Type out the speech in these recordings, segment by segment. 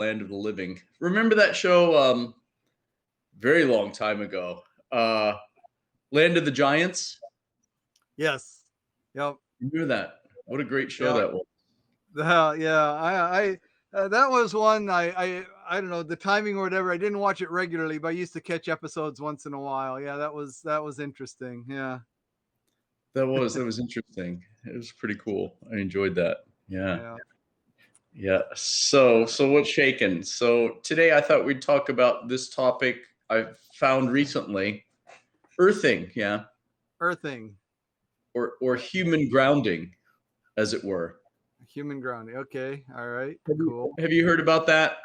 Land of the Living. Remember that show? Very long time ago. Uh, Land of the Giants. Yes. Yep. Remember that? What a great show Yep. that was. Yeah. That was one I don't know the timing or whatever. I didn't watch it regularly, but I used to catch episodes once in a while. Yeah, that was interesting. Yeah. That was interesting. It was pretty cool. I enjoyed that. Yeah. Yeah. Yeah. So what's shaking? So today I thought we'd talk about this topic I found recently, earthing, yeah, Earthing. or human grounding, as it were. Human grounding. Okay. All right. Have you, Cool. have you heard about that?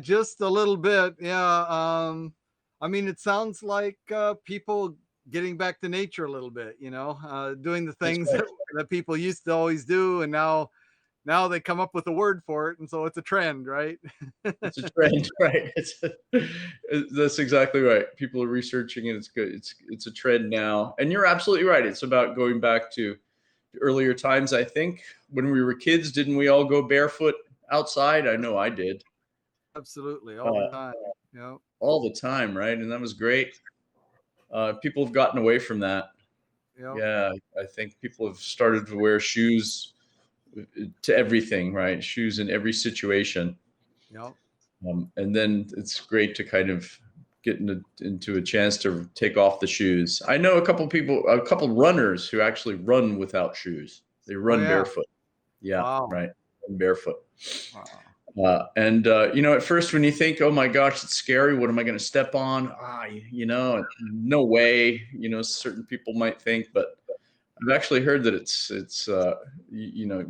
Just a little bit. Yeah. I mean, it sounds like people getting back to nature a little bit. Doing the That's things right. that people used to always do, and now they come up with a word for it, and so it's a trend, right? It's a trend, right? That's exactly right. People are researching it. It's good. It's a trend now, and you're absolutely right. It's about going back to earlier times. I think when we were kids, didn't we all go barefoot outside? I know I did. Absolutely, all the Uh, time. Yeah. all the time, right? And that was great. People have gotten away from that. Yep. Yeah, I think people have started to wear shoes to everything, right? Shoes in every situation. Yep. And then it's great to kind of get into a chance to take off the shoes. I know a couple runners who actually run without shoes. They Oh run yeah. barefoot. Yeah, Wow. right. Run barefoot. Wow. At first when you think, oh my gosh, it's scary. What am I going to step on? No way. Certain people might think, but I've actually heard that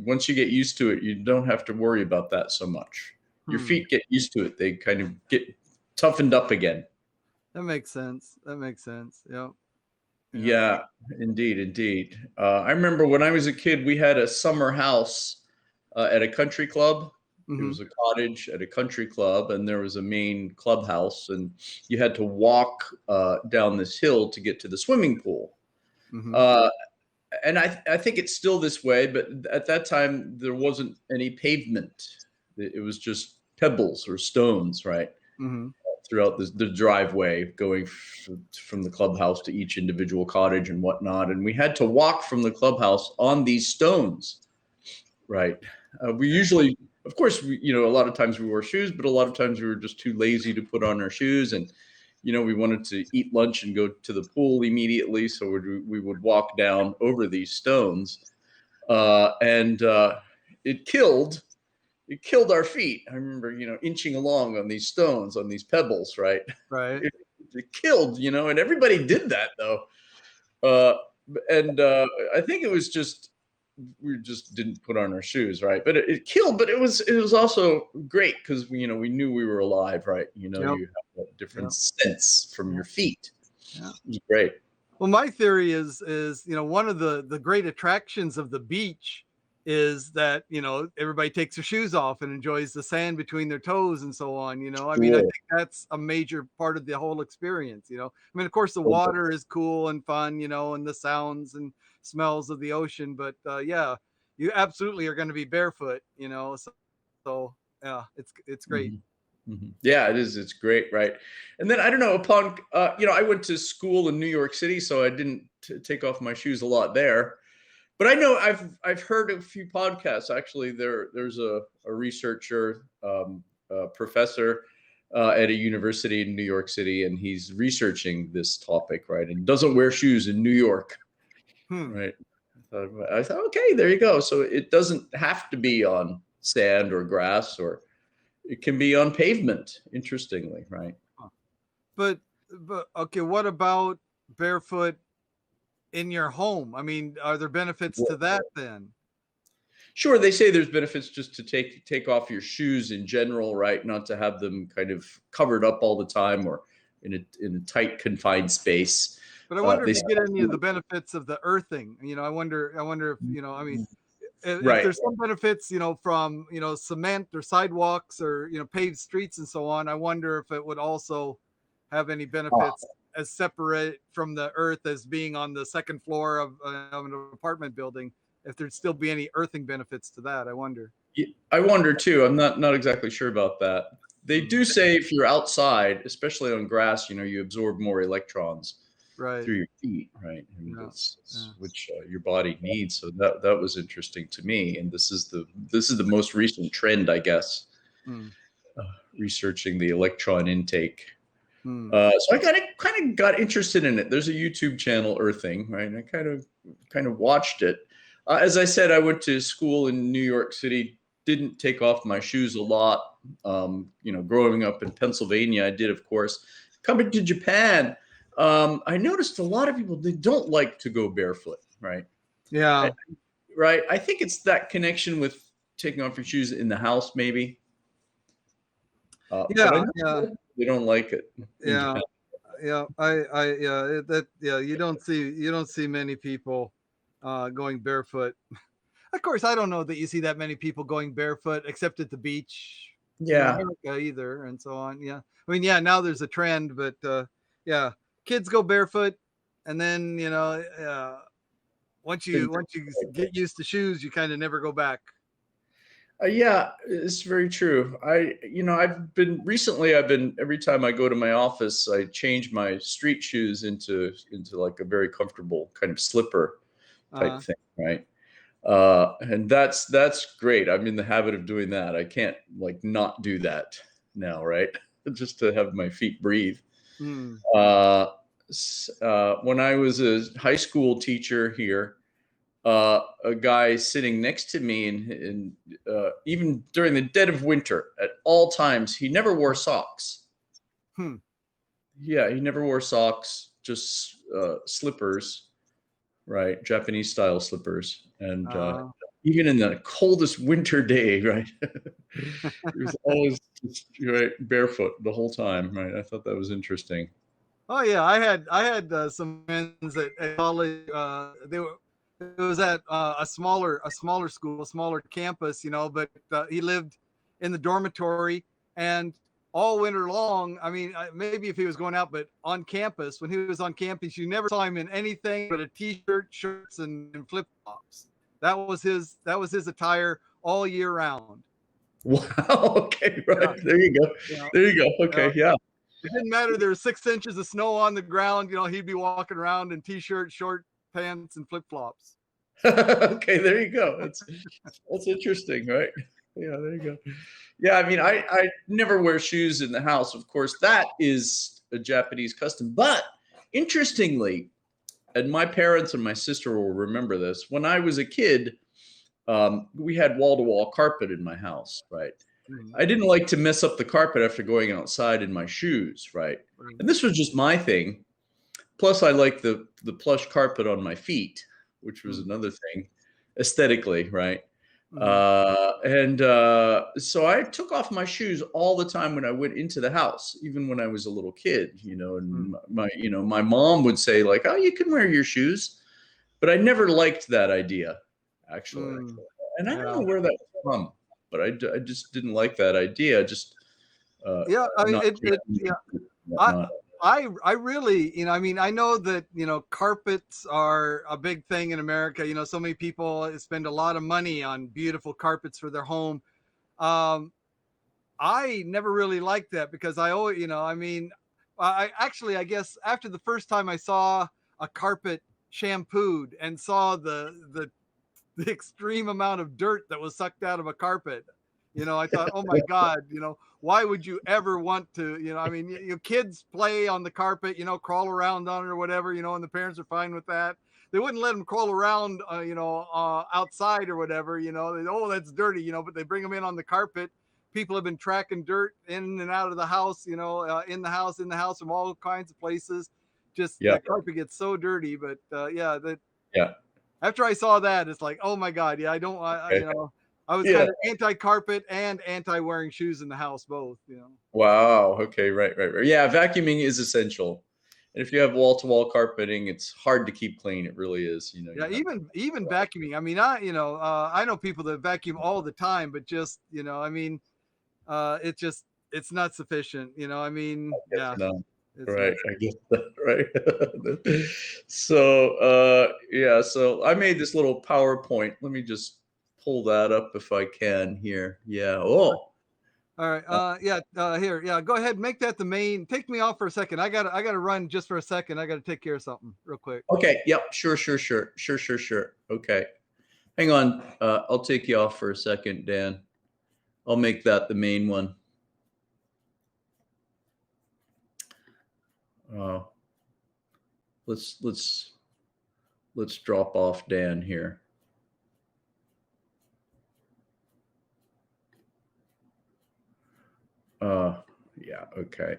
once you get used to it, you don't have to worry about that so much. Your Hmm. feet get used to it. They kind of get toughened up again. That makes sense. That makes sense. Yep. Yep. Yeah, indeed, indeed. I remember when I was a kid, we had a summer house at a country club. It Mm-hmm. was a cottage at a country club, and there was a main clubhouse, and you had to walk down this hill to get to the swimming pool. Mm-hmm. Uh, and I think it's still this way, but at that time there wasn't any pavement. It was just pebbles or stones, right, Mm-hmm. throughout the driveway going from the clubhouse to each individual cottage and whatnot. And we had to walk from the clubhouse on these stones, right? We usually, of course, a lot of times we wore shoes, but a lot of times we were just too lazy to put on our shoes. And we wanted to eat lunch and go to the pool immediately. So we would walk down over these stones. And it killed our feet. I remember, inching along on these stones, on these pebbles, right? Right. It killed, and everybody did that though. Uh, and I think it was just we just didn't put on our shoes, right? But it killed, but it was also great because we knew we were alive, right? Yep. You have a different Yep. sense from Yeah. your feet. Yeah. It was great. Well, my theory is one of the great attractions of the beach is that everybody takes their shoes off and enjoys the sand between their toes and so on. I mean, I Sure. think that's a major part of the whole experience. I mean, of course, the water is cool and fun, and the sounds and smells of the ocean, but yeah, you absolutely are going to be barefoot. So yeah, it's great. Mhm. Mhm. Yeah, it is. It's great, right? And then I don't know. I went to school in New York City, so I didn't take off my shoes a lot there. But I know I've heard a few podcasts. Actually, there's a researcher, a professor at a university in New York City, and he's researching this topic, right? And doesn't wear shoes in New York, Hmm. right? I thought, okay, there you go. So it doesn't have to be on sand or grass, or it can be on pavement. Interestingly, right? But okay, what about barefoot in your home? I mean, are there benefits to that then? Sure, they say there's benefits just to take off your shoes in general, right? Not to have them kind of covered up all the time or in a tight confined space. But I wonder if They you get any of the benefits of the earthing. I wonder if, I mean, if right. there's some benefits, from, cement or sidewalks or, paved streets and so on. I wonder if it would also have any benefits as separate from the earth as being on the second floor of an apartment building. If there'd still be any earthing benefits to that, I wonder. I wonder too. I'm not exactly sure about that. They do say if you're outside, especially on grass, you absorb more electrons Right. through your feet, right? And Yeah. that's which your body needs. So that was interesting to me. And this is the most recent trend, I guess, Mm. uh, researching the electron intake. Mm. So I kind of got interested in it. There's a YouTube channel, Earthing, right? And I kind of watched it. As I said, I went to school in New York City. Didn't take off my shoes a lot. Growing up in Pennsylvania, I did, of course. Coming to Japan, I noticed a lot of people, they don't like to go barefoot, right? Yeah. Right. I think it's that connection with taking off your shoes in the house, maybe. Yeah. But I Yeah. know they don't like it in Yeah. Japan. Yeah. You don't see many people going barefoot. Of course, I don't know that you see that many people going barefoot except at the beach in Yeah. America either, and so on. Yeah. I mean, yeah, now there's a trend, but yeah, kids go barefoot, and then once you get used to shoes, you kind of never go back. Yeah, it's very true. I've been every time I go to my office, I change my street shoes into like a very comfortable kind of slipper type Uh, thing, right? And that's great. I'm in the habit of doing that. I can't like not do that now, right? Just to have my feet breathe. mm, Uh, when I was a high school teacher here, a guy sitting next to me, and even during the dead of winter, at all times, he never wore socks. hmm, Yeah, he never wore socks, just slippers, right? Japanese style slippers. And uh, even in the coldest winter day, right? He was always just, right, barefoot the whole time, right? I thought that was interesting. oh yeah, I had some friends at college. They were it was at a smaller school, a smaller campus, but he lived in the dormitory, and all winter long. I mean, maybe if he was going out, but on campus, when he was on campus, you never saw him in anything but a t-shirt, shirts, and flip flops. That was his attire all year round. Wow. Okay. Yeah, Right. There you go. yeah, There you go. yeah. Okay. Yeah. It didn't matter. There was 6 inches of snow on the ground. He'd be walking around in t-shirt, short pants, and flip flops. Okay. There you go. That's interesting, right? Yeah. There you go. Yeah. I mean, I never wear shoes in the house. Of course, that is a Japanese custom. But interestingly, and my parents and my sister will remember this. When I was a kid, we had wall-to-wall carpet in my house, right? Mm, I didn't like to mess up the carpet after going outside in my shoes, right? right. And this was just my thing. Plus, I like the plush carpet on my feet, which was Mm, another thing aesthetically, right? mhm, So I took off my shoes all the time when I went into the house, even when I was a little kid, mm. and my mom would say like, "Oh, you can wear your shoes," but I never liked that idea, actually. Mm, And I don't know yeah. where that was from, but I just didn't like that idea. Just Yeah, I mean, not yeah. I whatnot. I really, I mean, I know that, carpets are a big thing in America. So many people spend a lot of money on beautiful carpets for their home. Um, I never really liked that because I always, I mean, I guess after the first time I saw a carpet shampooed and saw the extreme amount of dirt that was sucked out of a carpet, I thought, oh my God, why would you ever want to, I mean, kids play on the carpet, crawl around on it or whatever, and the parents are fine with that. They wouldn't let them crawl around, outside or whatever, oh, that's dirty, but they bring them in on the carpet. People have been tracking dirt in and out of the house, in the house from all kinds of places. Just Yeah, the carpet gets so dirty, but yeah, that yeah. after I saw that, it's like, oh my God, yeah, I don't, Okay. I was Yeah. kind of anti-carpet and anti-wearing shoes in the house, both. Wow. Okay. Right. Right. Right. Yeah. Vacuuming is essential, and if you have wall-to-wall carpeting, it's hard to keep clean. It really is. Yeah, You have. even vacuuming. I mean, I know people that vacuum all the time, but just, I mean, it's not sufficient. I mean, Yes, yeah, no. it's Right. not. I get that. Right. So, yeah. So I made this little PowerPoint. Let me just pull that up if I can here. Yeah. Oh, All right. Here. Yeah. Go ahead. Make that the main. Take me off for a second. I gotta run just for a second. I gotta take care of something real quick. okay. Yep. Sure. Okay. Hang on. I'll take you off for a second, Dan. I'll make that the main one. Let's drop off Dan here. Yeah, okay.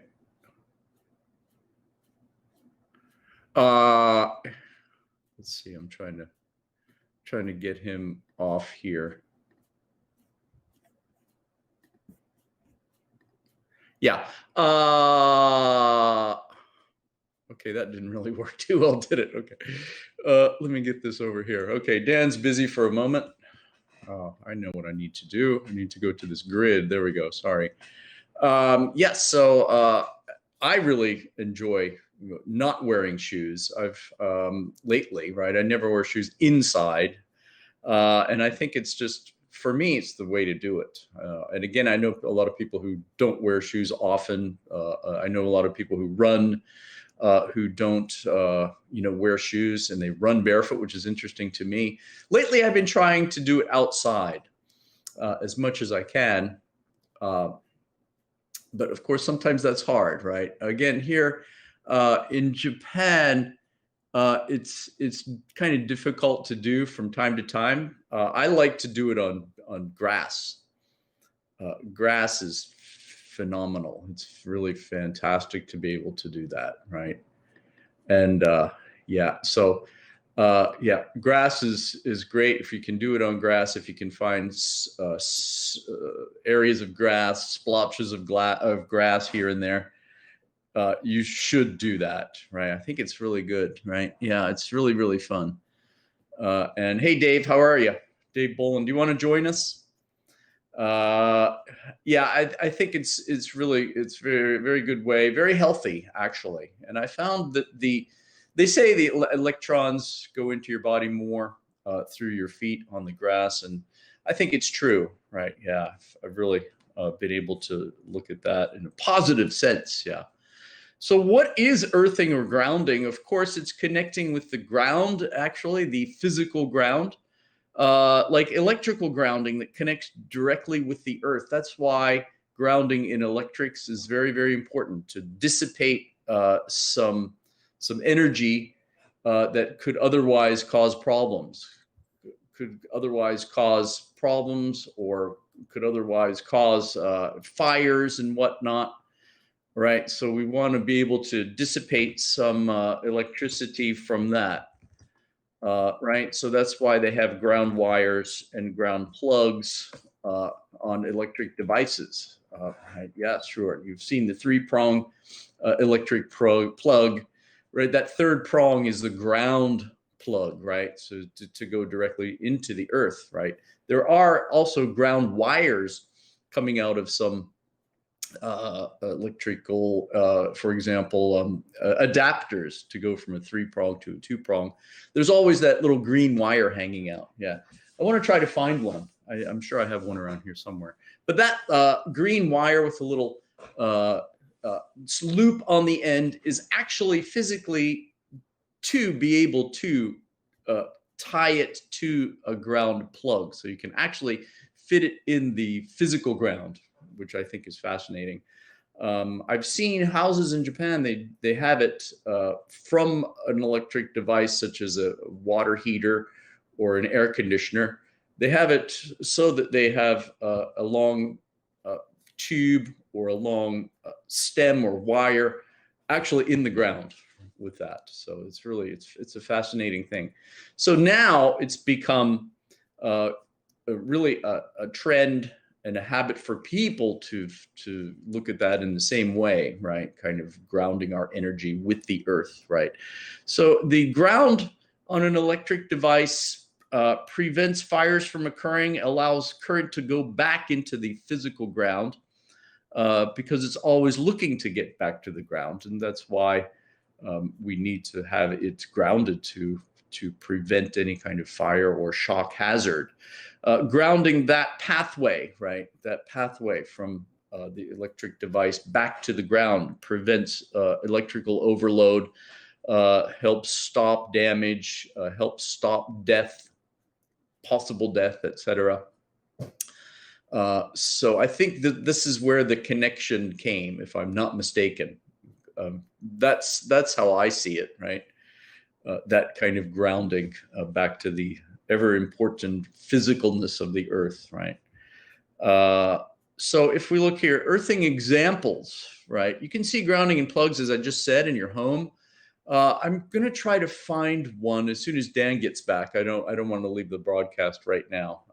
Let's see. I'm trying to get him off here. Yeah. Okay, that didn't really work too well, did it? Okay. Let me get this over here. Okay, Dan's busy for a moment. Oh, I know what I need to do. I need to go to this grid. There we go. Sorry. Yes. So I really enjoy not wearing shoes. I've lately, right? I never wear shoes inside, and I think it's just, for me, it's the way to do it. And again, I know a lot of people who don't wear shoes often. I know a lot of people who run who don't, wear shoes, and they run barefoot, which is interesting to me. Lately, I've been trying to do it outside as much as I can. But of course, sometimes that's hard, right? Again, here in Japan, it's kind of difficult to do from time to time. I like to do it on grass. Grass is phenomenal. It's really fantastic to be able to do that, right? And grass is great if you can do it on grass. If you can find areas of grass, splotches of grass here and there, you should do that, right? I think it's really good, right? Yeah, it's really, really fun. And hey, Dave, how are you? Dave Bolin, do you want to join us? I think it's very, very good way, very healthy, actually. And I found that they say the electrons go into your body more through your feet on the grass, and I think it's true, right? Yeah, I've really been able to look at that in a positive sense. Yeah. So what is earthing or grounding? Of course, it's connecting with the ground, actually, the physical ground. Like electrical grounding that connects directly with the earth. That's why grounding in electrics is very, very important, to dissipate some energy that could otherwise cause problems, or could otherwise cause fires and whatnot, right? So we want to be able to dissipate some electricity from that. Right. So that's why they have ground wires and ground plugs on electric devices. Right? Yeah, sure. You've seen the 3-prong electric plug, right? That third prong is the ground plug, right? So to go directly into the earth, right? There are also ground wires coming out of some electrical, for example, adapters to go from a 3-prong to a 2-prong. There's always that little green wire hanging out. Yeah, I want to try to find one. I'm sure I have one around here somewhere. But that green wire with a little loop on the end is actually physically to be able to tie it to a ground plug. So you can actually fit it in the physical ground, which I think is fascinating. I've seen houses in Japan, they have it from an electric device, such as a water heater or an air conditioner. They have it so that they have a long tube or a long stem or wire actually in the ground with that. So it's really, it's a fascinating thing. So now it's become really a trend and a habit for people to look at that in the same way, right? Kind of grounding our energy with the earth, right? So the ground on an electric device prevents fires from occurring, allows current to go back into the physical ground because it's always looking to get back to the ground. And that's why we need to have it grounded to to prevent any kind of fire or shock hazard. Grounding that pathway, right? That pathway from the electric device back to the ground prevents electrical overload, helps stop damage, helps stop death, possible death, etc. So I think that this is where the connection came, if I'm not mistaken. That's how I see it, right? That kind of grounding back to the ever important physicalness of the earth, right? So if we look here, earthing examples, right? You can see grounding in plugs, as I just said, in your home. I'm going to try to find one as soon as Dan gets back. I don't want to leave the broadcast right now.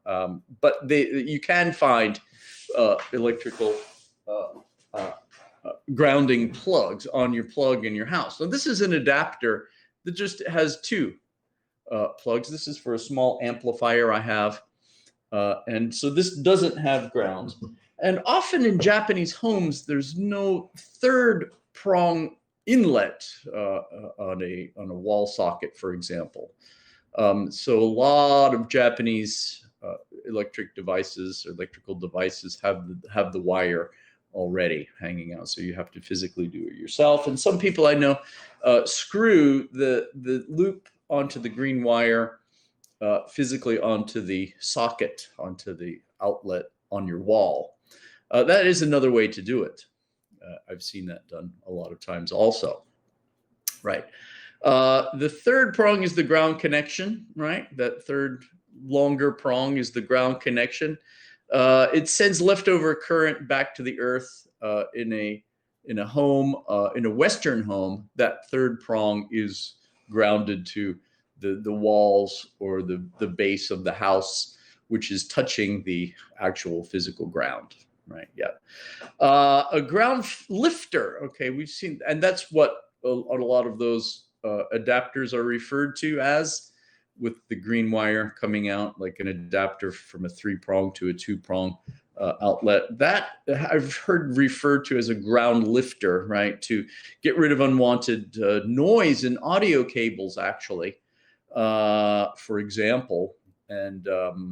But you can find electrical grounding plugs on your plug in your house. So this is an adapter that just has two plugs. This is for a small amplifier I have. And so this doesn't have grounds. And often in Japanese homes, there's no third prong inlet on a wall socket, for example. So a lot of Japanese electrical devices have the wire already hanging out, so you have to physically do it yourself. And some people I know screw the loop onto the green wire physically onto the socket, onto the outlet on your wall. That is another way to do it. I've seen that done a lot of times also, right? The third prong is the ground connection, right? That third longer prong is the ground connection. It sends leftover current back to the earth in a home, in a Western home. That third prong is grounded to the walls or the base of the house, which is touching the actual physical ground. Right. Yeah. A ground lifter. Okay. We've seen, and that's what a lot of those adapters are referred to as, with the green wire coming out, like an adapter from a 3-prong to a 2-prong outlet. That I've heard referred to as a ground lifter, right? To get rid of unwanted noise in audio cables, actually, for example. And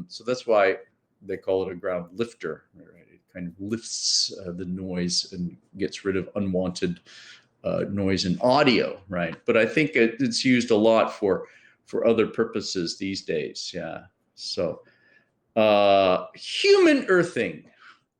so that's why they call it a ground lifter, right? Kind of lifts the noise and gets rid of unwanted noise in audio, right? But I think it's used a lot for other purposes these days. Yeah. So human earthing.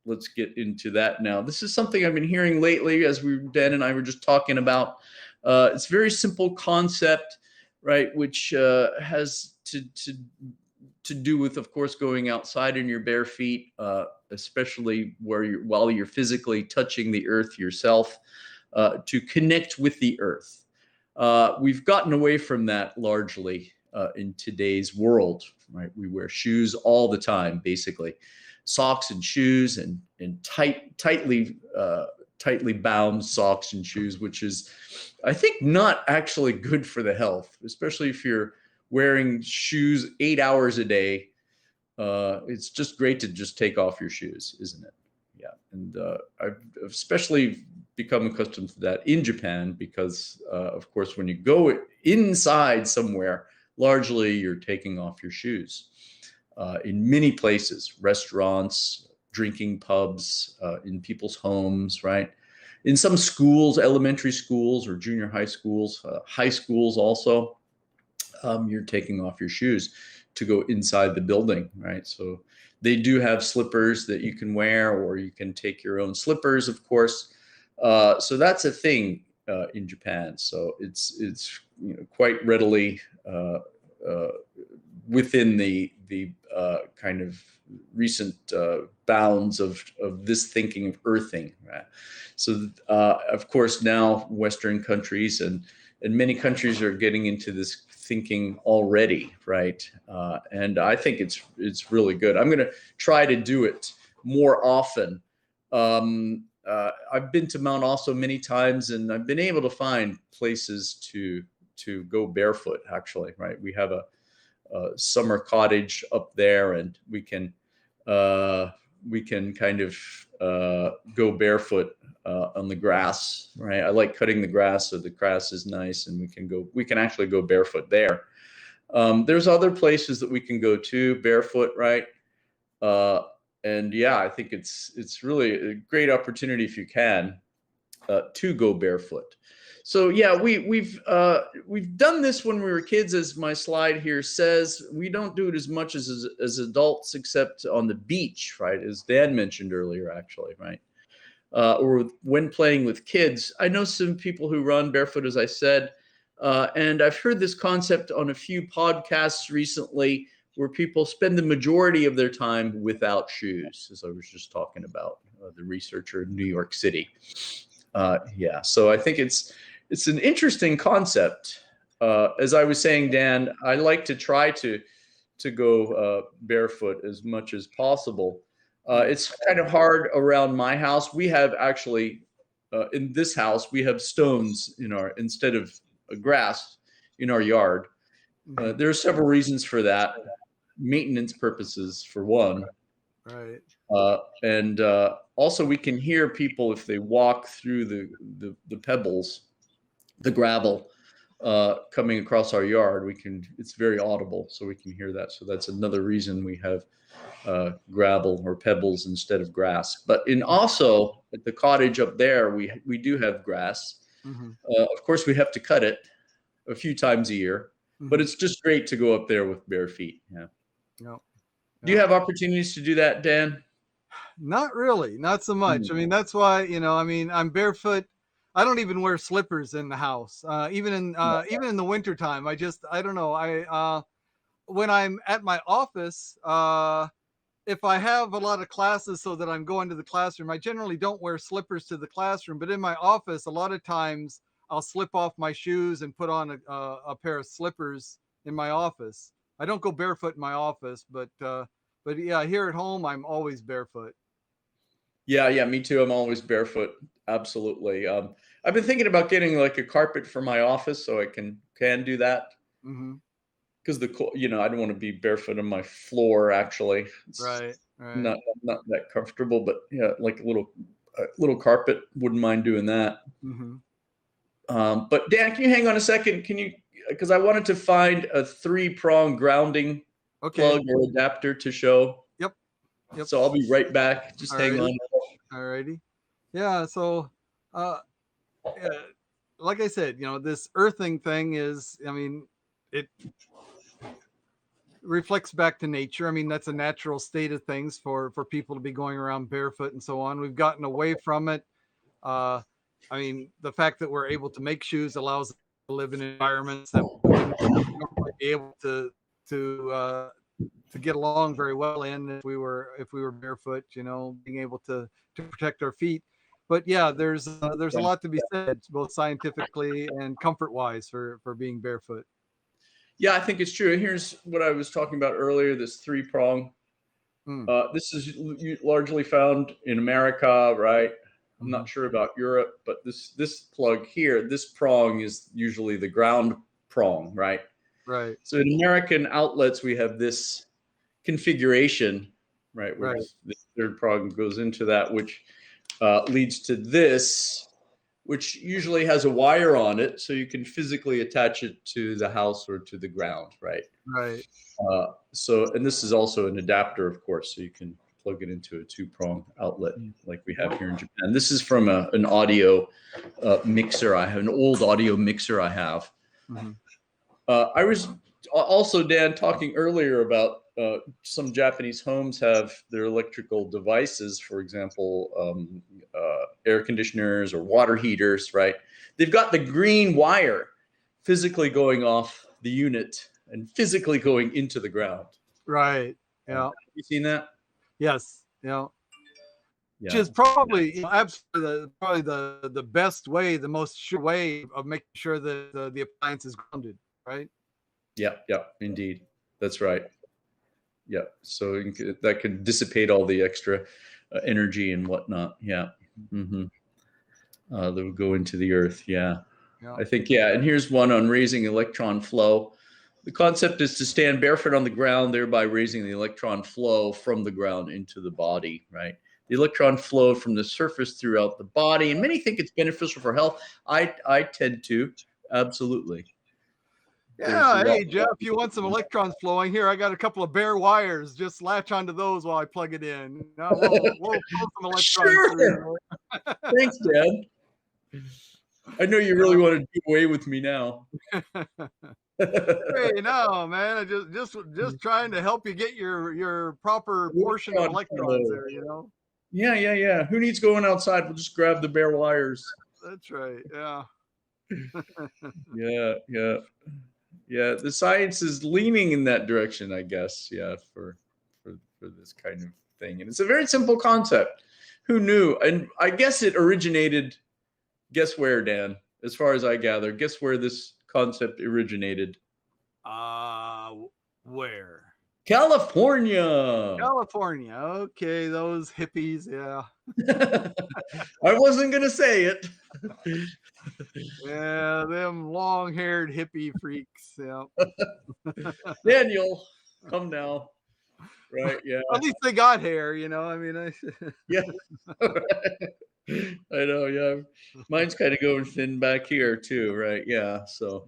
Let's get into that now. This is something I've been hearing lately, as Dan and I were just talking about. It's a very simple concept, right? Which has to do with, of course, going outside in your bare feet, especially while you're physically touching the earth yourself, to connect with the earth. We've gotten away from that largely in today's world, right? We wear shoes all the time, basically, socks and shoes, and tightly bound socks and shoes, which is, I think, not actually good for the health, especially if you're wearing shoes 8 hours a day. It's just great to just take off your shoes, isn't it? Yeah. And I've especially become accustomed to that in Japan because, of course, when you go inside somewhere, largely you're taking off your shoes. In many places, restaurants, drinking pubs, in people's homes, right? In some schools, elementary schools or junior high schools also, you're taking off your shoes to go inside the building, right? So they do have slippers that you can wear, or you can take your own slippers, of course. So that's a thing in Japan. So it's quite readily within the kind of recent bounds of this thinking of earthing, right? So of course now Western countries and many countries are getting into this thinking already, right? And I think it's really good. I'm going to try to do it more often. I've been to Mount Aso many times, and I've been able to find places to go barefoot, actually, right? We have a summer cottage up there, and we can kind of go barefoot on the grass, right? I like cutting the grass, so the grass is nice, and we can actually go barefoot there. There's other places that we can go to barefoot, right? And yeah, I think it's really a great opportunity if you can to go barefoot. So yeah, we've done this when we were kids, as my slide here says. We don't do it as much as adults, except on the beach, right? As Dan mentioned earlier, actually, right? Or when playing with kids. I know some people who run barefoot, as I said, and I've heard this concept on a few podcasts recently, where people spend the majority of their time without shoes, as I was just talking about, the researcher in New York City. Yeah, so I think it's an interesting concept. As I was saying, Dan, I like to try to go barefoot as much as possible. It's kind of hard around my house. We have actually in this house we have stones in our instead of grass in our yard. There are several reasons for that. Maintenance purposes, for one. Right. And also we can hear people if they walk through the pebbles, the gravel coming across our yard. It's very audible, so we can hear that. So that's another reason we have gravel or pebbles instead of grass. But also at the cottage up there, we do have grass. Of course, we have to cut it a few times a year, but it's just great to go up there with bare feet. Yeah. No. Do you have opportunities to do that, Dan? Not really, not so much. I mean, that's why, I mean, I'm barefoot. I don't even wear slippers in the house. Even in the wintertime. I don't know. When I'm at my office, if I have a lot of classes so that I'm going to the classroom, I generally don't wear slippers to the classroom. But in my office, a lot of times I'll slip off my shoes and put on a pair of slippers in my office. I don't go barefoot in my office, but yeah, here at home, I'm always barefoot. Yeah, me too. I'm always barefoot. Absolutely. I've been thinking about getting like a carpet for my office so I can do that. Because I don't want to be barefoot on my floor. Actually, it's right. Not that comfortable. But yeah, like a little carpet. Wouldn't mind doing that. But Dan, can you hang on a second? Because I wanted to find a 3-prong grounding plug or adapter to show. Yep. So I'll be right back. Just hang on. Alrighty. Yeah. So, like I said, this earthing thing is, I mean, it reflects back to nature. I mean, that's a natural state of things for people to be going around barefoot and so on. We've gotten away from it. I mean, the fact that we're able to make shoes allows us to live in environments that we wouldn't be able to get along very well in if we were barefoot. Being able to protect our feet. But yeah, there's a lot to be said, both scientifically and comfort wise, for being barefoot. Yeah, I think it's true. Here's what I was talking about earlier, this 3-prong. This is largely found in America, right? I'm not sure about Europe, but this plug here, this prong is usually the ground prong, right? Right. So in American outlets, we have this configuration, right? Where the 3rd prong goes into that, which leads to this, which usually has a wire on it, so you can physically attach it to the house or to the ground, right? Right. And this is also an adapter, of course, so you can plug it into a 2-prong outlet like we have here in Japan. This is from an audio mixer. I have an old audio mixer I have. I was also, Dan, talking earlier about some Japanese homes have their electrical devices, for example, air conditioners or water heaters, right? They've got the green wire physically going off the unit and physically going into the ground. Right. Yeah. Have you seen that? Yes. Yeah. Which is probably absolutely the best way, the most sure way of making sure that the appliance is grounded, right? Yeah, indeed. That's right. Yeah, so that can dissipate all the extra energy and whatnot. Yeah. That would go into the earth. Yeah. I think, and here's one on raising electron flow. The concept is to stand barefoot on the ground, thereby raising the electron flow from the ground into the body, right? The electron flow from the surface throughout the body, and many think it's beneficial for health. I tend to, absolutely. Yeah, hey Jeff, you want some electrons flowing? Here, I got a couple of bare wires. Just latch onto those while I plug it in. Now we'll flow some electrons Sure. through. Thanks, Dad. I know you really want to do away with me now. Hey, no, man. I just trying to help you get your proper portion of electrons there. Yeah. Who needs going outside? We'll just grab the bare wires. That's right. Yeah. Yeah. The science is leaning in that direction, I guess. Yeah, for this kind of thing, and it's a very simple concept. Who knew? And I guess it originated. Guess where, Dan? As far as I gather, guess where this concept originated? Where? California. California. Okay, those hippies. Yeah. I wasn't gonna say it. Yeah, them long-haired hippie freaks. Yeah. Daniel, come now. Right? Yeah. At least they got hair. Yeah. I know. Yeah. Mine's kind of going thin back here too. Right? Yeah. So.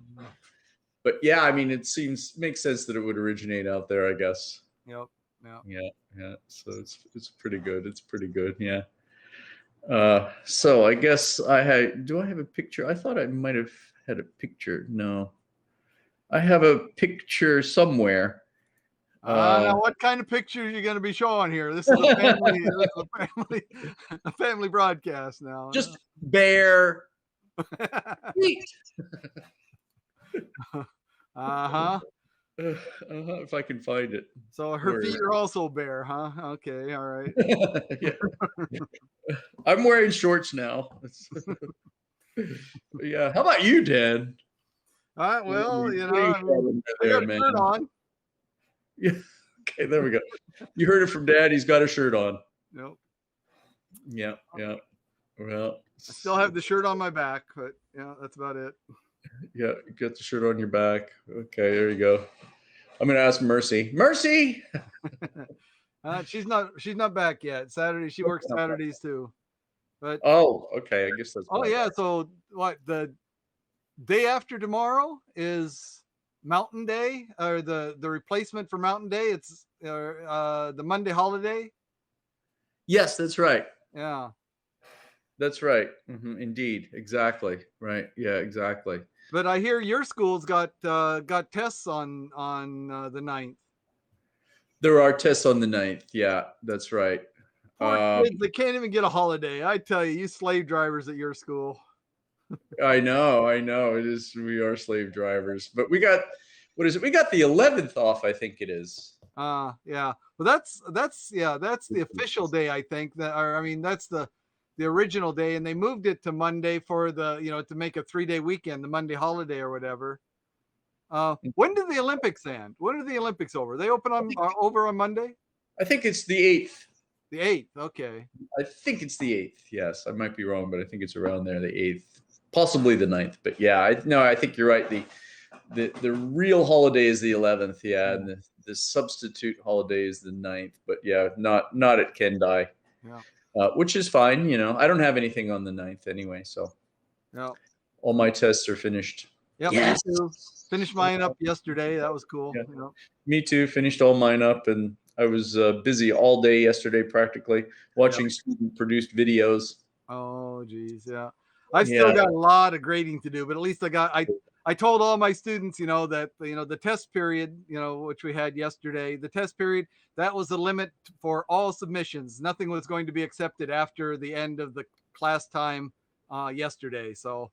But yeah, I mean, makes sense that it would originate out there, I guess. Yep. Yeah. So it's pretty good. It's pretty good. Yeah. So I guess do I have a picture? I thought I might have had a picture. No, I have a picture somewhere. Now what kind of pictures are you going to be showing here? This is a family broadcast now. Just bare feet. If I can find it. So her feet are also bare, huh? Okay, all right. Yeah. I'm wearing shorts now. Yeah. How about you, Dan? Well, I got a shirt on. Yeah. Okay, there we go. You heard it from Dad. He's got a shirt on. Yep. Yeah. Well, I still have the shirt on my back, but yeah, that's about it. Yeah, you got the shirt on your back. Okay, there you go. I'm gonna ask Mercy. Mercy. She's not back yet. Saturday, she works Saturdays too. But okay, I guess that's. Yeah. So what? The day after tomorrow is Mountain Day, or the replacement for Mountain Day. It's the Monday holiday. Yes, that's right. Yeah. That's right. Mm-hmm, indeed. Exactly. Right. Yeah, exactly. But I hear your school's got tests on the 9th. There are tests on the 9th. Yeah, that's right. Poor kids, they can't even get a holiday. I tell you, you slave drivers at your school. I know. It is. We are slave drivers, but we got, what is it? We got the 11th off. I think it is. Yeah. Well, that's the official day. I think that's the original day, and they moved it to Monday for to make a 3-day weekend, the Monday holiday or whatever. When do the Olympics end? When are the Olympics over? They open over on Monday? I think it's the 8th. The 8th, okay. I think it's the 8th. Yes, I might be wrong, but I think it's around there, the 8th, possibly the 9th. But yeah, I think you're right. The real holiday is the 11th. Yeah, and the substitute holiday is the 9th. But yeah, not at Kendai. Yeah. Which is fine. I don't have anything on the 9th anyway, so yeah, all my tests are finished. Yep, yes. Me too. Finished mine up yesterday. That was cool. Yeah. Me too. Finished all mine up, and I was busy all day yesterday, practically watching student-produced videos. Oh, geez, yeah. I've still got a lot of grading to do, but at least I told all my students, that the test period, which we had yesterday, the test period, that was the limit for all submissions. Nothing was going to be accepted after the end of the class time yesterday. So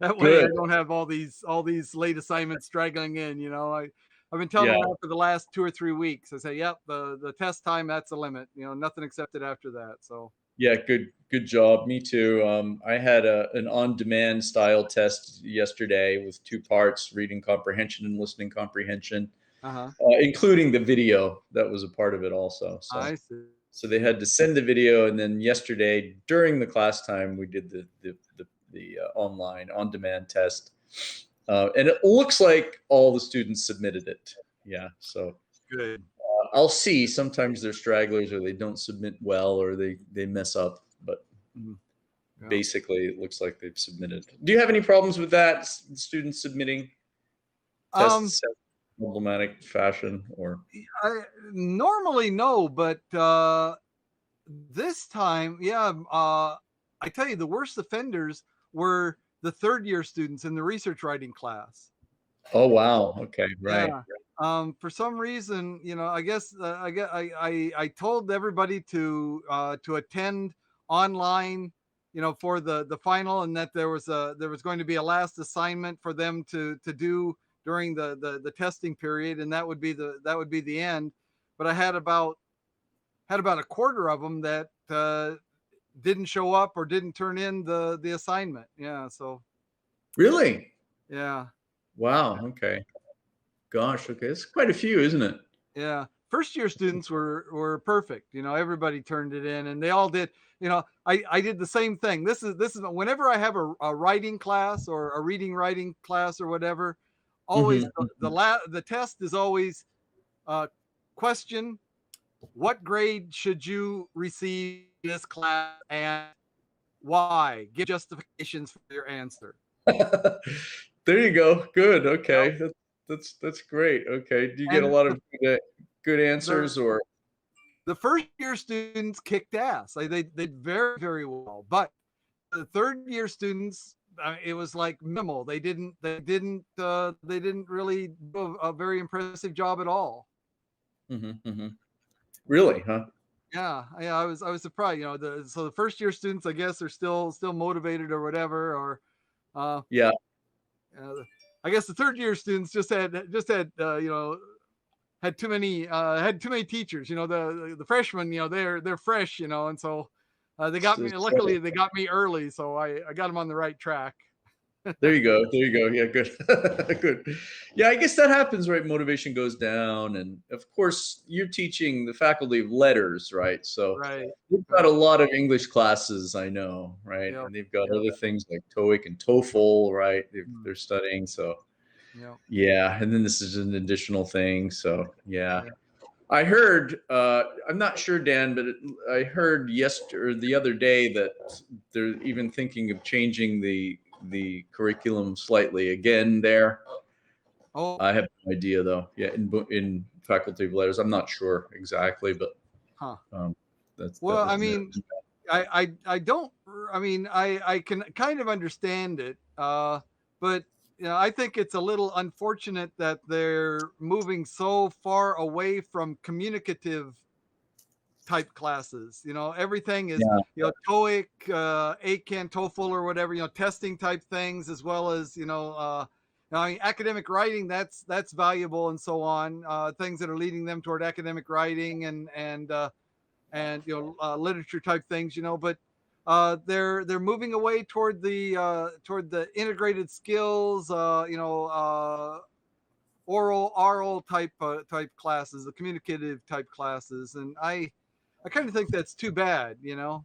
that way I don't have all these late assignments straggling in. I've been telling them that for the last 2 or 3 weeks. I say, yep, the test time, that's the limit. Nothing accepted after that. So yeah, good job. Me too. I had an on-demand style test yesterday with 2 parts: reading comprehension and listening comprehension, including the video. That was a part of it also. So, I see. So they had to send the video, and then yesterday during the class time, we did the online on-demand test, and it looks like all the students submitted it. Yeah, so good. I'll see. Sometimes they're stragglers, or they don't submit well, or they mess up. But basically, it looks like they've submitted. Do you have any problems with that? Students submitting? Um, tests have problematic fashion or? I normally no, but this time, yeah, I tell you, the worst offenders were the third year students in the research writing class. Oh, wow. Okay. Right. Yeah. For some reason, I guess I told everybody to attend online, for the final, and that there was going to be a last assignment for them to do during the testing period, and that would be the end. But I had about a quarter of them that didn't show up or didn't turn in the assignment. Yeah. So Really? yeah. Wow. Okay. Gosh. Okay. It's quite a few, isn't it? Yeah. First year students were perfect. Everybody turned it in and they all did. I did the same thing. This is whenever I have a writing class or a reading writing class or whatever, always Hmm. the test is always uh question, what grade should you receive in this class and why? Give justifications for your answer. There you go. Good. Yep. Okay. That's great. Okay. Do you get a And lot of good the answers or? the first year students kicked ass. Like they did very, very well. But the third year students, it was like minimal. They didn't really do a very impressive job at all. Hmm. Hmm. Really? Huh? Yeah, yeah, I was surprised. So the first year students, I guess, are still motivated or whatever. Or uh, Yeah. uh, I guess the third year students just had had too many teachers. The freshmen, they're fresh, and so they got me. Luckily, they got me early, so I got them on the right track. There you go. There you go. Yeah, good. Good. Yeah, I guess that happens, right? Motivation goes down. And of course, you're teaching the faculty of letters, right? So Right, they've got a right. lot of English classes, I know, right? Yep, And they've got yep, other things like TOEIC and TOEFL, right? mm, They're studying. So, yep, yeah. And then this is an additional thing. So, yeah. yeah. I heard, I'm not sure, Dan, but I heard yesterday or the other day that they're even thinking of changing the curriculum slightly again there. Oh, I have no idea though. Yeah, in faculty of letters, I'm not sure exactly, but huh. um, that Well, was I new. mean, I don't. I mean, I can kind of understand it, but I think it's a little unfortunate that they're moving so far away from communicative type classes. Everything is Yeah, TOEIC, ACAN, TOEFL, or whatever. Testing type things, as well as I mean, academic writing. That's valuable and so on. Things that are leading them toward academic writing and literature type things. But they're moving away toward the integrated skills. Oral type classes, the communicative type classes, and I kind of think that's too bad. mm-hmm,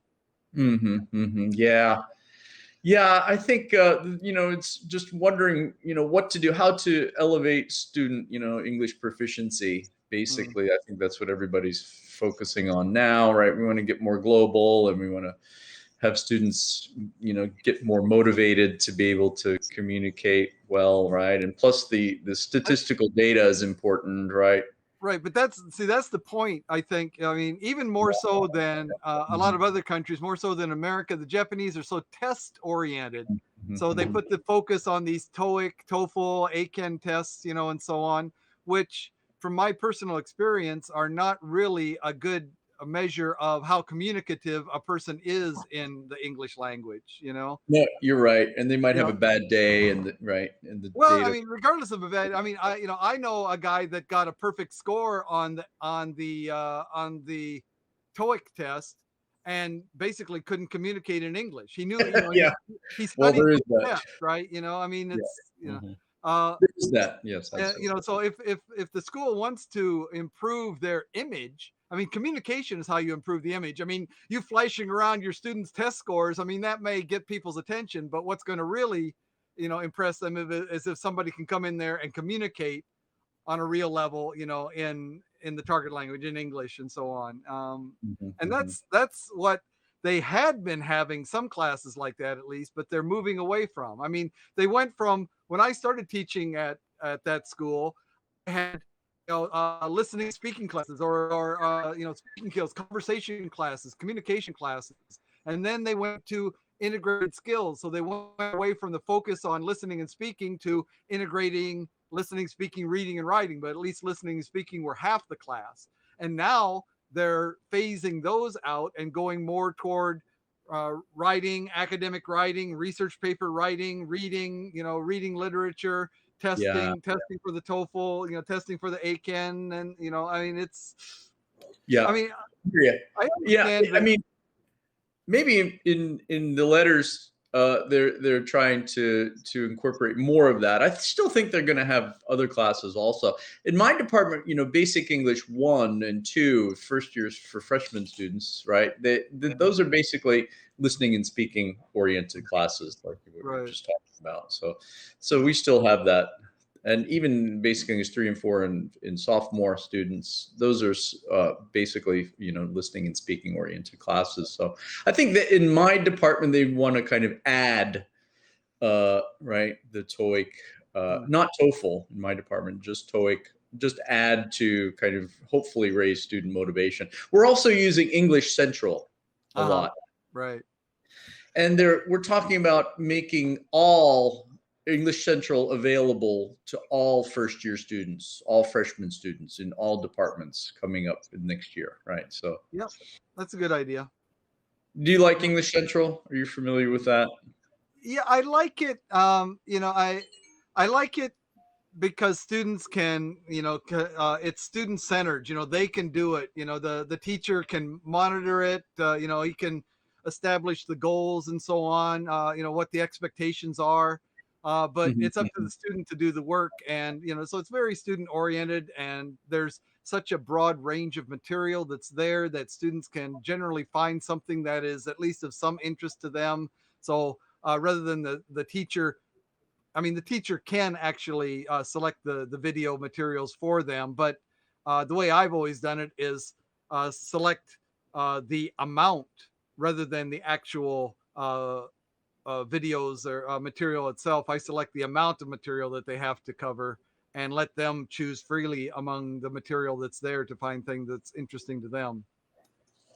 mm-hmm. Yeah. Yeah, I think it's just wondering, what to do, how to elevate student, English proficiency. Mm. Basically, I think that's what everybody's focusing on now, right? We want to get more global, and we want to have students, get more motivated to be able to communicate well, right? And plus, the statistical data is important, right? Right, but that's the point. I think. I mean, even more so than a lot Mhm, of other countries, more so than America. The Japanese are so test oriented, mhm, so they mhm. put the focus on these TOEIC, TOEFL, ACAN tests, and so on, which, from my personal experience, are not really a measure of how communicative a person is in the English language. No, you're right, and they might You have know, a bad day, and right, and the Well, I data. mean, regardless of event, I mean, I know a guy that got a perfect score on the TOEIC test, and basically couldn't communicate in English. He knew, Yeah, he well, studied there is for the that. test, right? I mean, Yeah. it's Mhm. uh, There is that. Yes, absolutely. so if the school wants to improve their image, I mean, communication is how you improve the image. I mean, you flashing around your students' test scores, I mean, that may get people's attention, but what's going to really, impress them is if somebody can come in there and communicate on a real level, in the target language, in English, and so on. Mhm, And mhm. that's what they had been having some classes like that at least, but they're moving away from. I mean, they went from when I started teaching at that school, I had listening speaking classes or speaking skills, conversation classes, communication classes, and then they went to integrated skills. So they went away from the focus on listening and speaking to integrating listening, speaking, reading, and writing. But at least listening and speaking were half the class, and now they're phasing those out and going more toward writing, academic writing, research paper writing, reading, reading literature, Yeah. testing for the TOEFL, testing for the ACAN, and I mean, Yeah. I mean, Yeah. I Yeah. understand I that. mean, maybe in the letters, they're trying to incorporate more of that. I still think they're going to have other classes also. In my department, basic English 1 and 2, first years for freshman students, right? Those are basically listening and speaking oriented classes, like we were Right. just talking about. So we still have that. And even basic English 3 and 4 in sophomore students, those are basically, listening and speaking oriented classes. So I think that in my department, they want to kind of add, right, the TOEIC, not TOEFL in my department, just TOEIC, just add to kind of hopefully raise student motivation. We're also using English Central a lot. Right. And we're talking about making all English Central available to all first year students, all freshman students in all departments coming up next year, right? So, Yep, that's a good idea. do you like English Central? Are you familiar with that? Yeah, I like it. I like it because students can, it's student centered. They can do it. The teacher can monitor it. He can establish the goals and so on. What the expectations are. But Mhm, it's up to mhm. the student to do the work, and so it's very student oriented, and there's such a broad range of material that's there that students can generally find something that is at least of some interest to them. So rather than the teacher, I mean, the teacher can actually select the video materials for them, but the way I've always done it is select the amount rather than the actual videos or material itself. I select the amount of material that they have to cover and let them choose freely among the material that's there to find things that's interesting to them.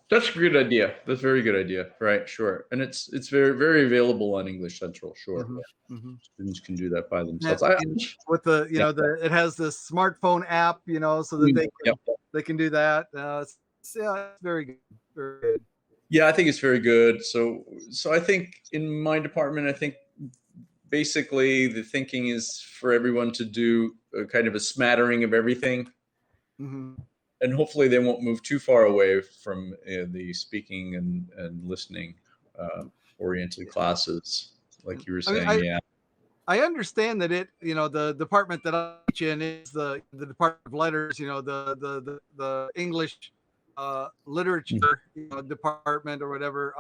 That's a good idea. That's a very good idea. Right, sure. And it's very, very available on English Central. Sure. Mm-hmm. Mm-hmm. Students can do that by Yeah, themselves. with the Yeah. it has this smartphone app, so that Yep. they can do that. Yeah, it's very good, very good. Yeah, I think it's very good. So I think in my department, I think basically the thinking is for everyone to do a kind of a smattering of everything, Mm-hmm. and hopefully they won't move too far away from the speaking and listening oriented classes, like you were I mean, saying. Yeah. I understand that the department that I teach in is the Department of Letters, the English literature department or whatever.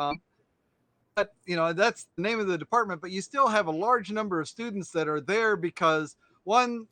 But that's the name of the department. But you still have a large number of students that are there because one,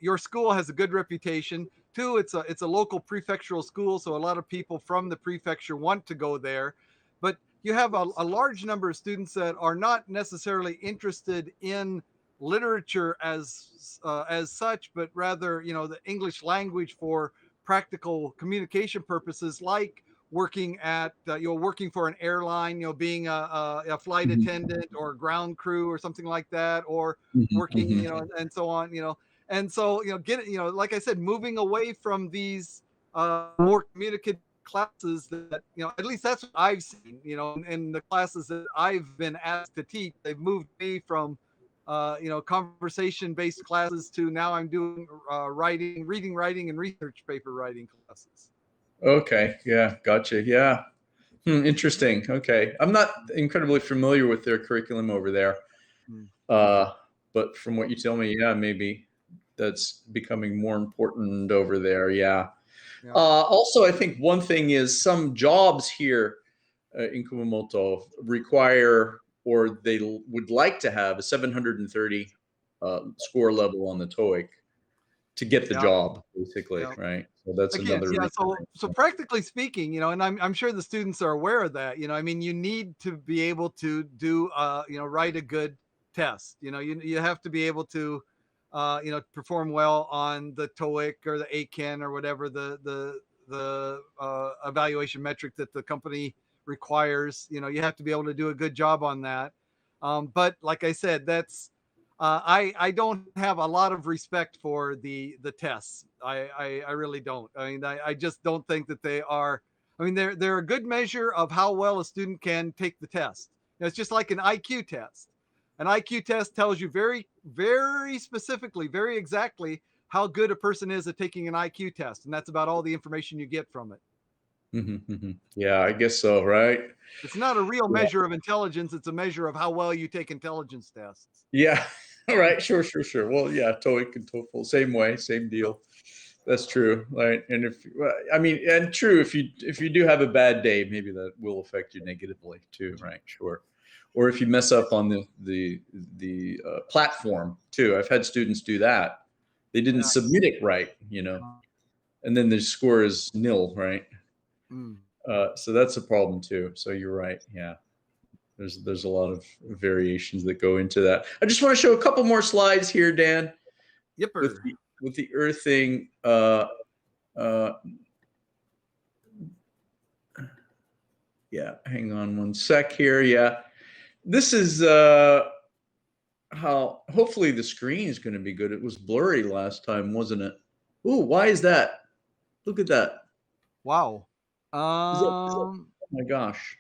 your school has a good reputation. Two, it's a local prefectural school, so a lot of people from the prefecture want to go there. But you have a large number of students that are not necessarily interested in literature as such, but rather the English language for practical communication purposes, like working at working for an airline, being a flight Mhm. attendant or ground crew or something like that, or Mhm. working, Mhm. and so on, and so get like I said, moving away from these more communicative classes that at least that's what I've seen, in the classes that I've been asked to teach. They've moved me from conversation based classes to now I'm doing reading, writing, and research paper writing classes. Okay. Yeah. Gotcha. Yeah. Interesting. Okay. I'm not incredibly familiar with their curriculum over there. Hmm. Uh, but from what you tell me, yeah, maybe that's becoming more important over there. Yeah. Yeah. Also, I think one thing is some jobs here in Kumamoto require, or would like to have, a 730 score level on the TOEIC to get the Yeah. job, basically, Yeah. right? So that's Again, another yeah. reason. So practically speaking, and I'm sure the students are aware of that. I mean, you need to be able to do, write a good test. You have to be able to, perform well on the TOEIC or the ACAN or whatever the evaluation metric that the company requires. You have to be able to do a good job on that. But like I said, that's I don't have a lot of respect for the tests. I really don't. I mean, I just don't think that they are. I mean, they're a good measure of how well a student can take the test. It's just like an IQ test. An IQ test tells you very, very specifically, very exactly how good a person is at taking an IQ test, and that's about all the information you get from it. Yeah, I guess so, right? It's not a real Yeah. measure of intelligence. It's a measure of how well you take intelligence tests. Yeah. All right. Sure. Sure. Sure. Well, yeah. TOEIC and TOEFL, same way, same deal. That's true, right? And if well, I mean, and true, if you do have a bad day, maybe that will affect you negatively too, right? Sure. Or if you mess up on the platform too. I've had students do that. They didn't Yeah. submit it right, and then the score is nil, right? Mm. So that's a problem too. So you're right. Yeah. There's a lot of variations that go into that. I just want to show a couple more slides here, Dan, Yipper. with the earthing. Yeah, hang on one sec here. Yeah, this is how. Hopefully the screen is going to be good. It was blurry last time, wasn't it? Ooh, why is that? Look at that. Wow. Oh my gosh.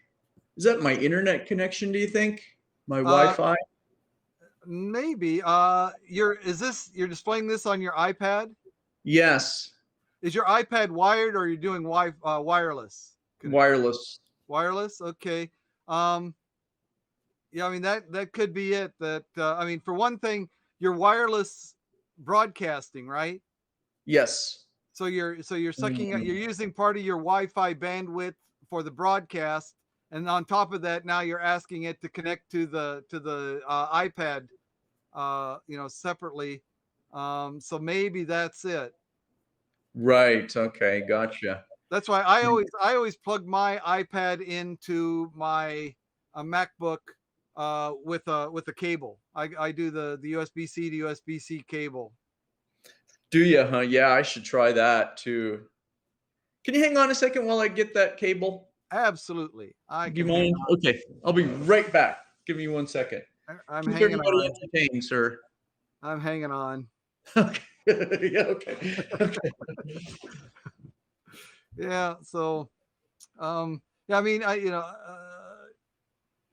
Is that my internet connection, do you think? My Uh, Wi-Fi? maybe. You're displaying this on your iPad? Yes. Is your iPad wired or are you doing wireless? Wireless. Wireless? Okay. Um, yeah, I mean that could be it. That I mean, for one thing, you're wireless broadcasting, right? Yes. So you're sucking you're using part of your Wi-Fi bandwidth for the broadcast, and on top of that, now you're asking it to connect to the iPad, separately. So maybe that's it. Right. Okay. Gotcha. That's why I always plug my iPad into my MacBook with a cable. I do the USB-C to USB-C cable. Do you, huh? Yeah, I should try that too. Can you hang on a second while I get that cable? Absolutely, I Do you can hang mind? on. Okay. I'll be right back. Give me 1 second. I'm Keep hanging everybody on. entertained, sir. I'm hanging on. Okay. Yeah, okay. Okay. Yeah. So, yeah. I mean,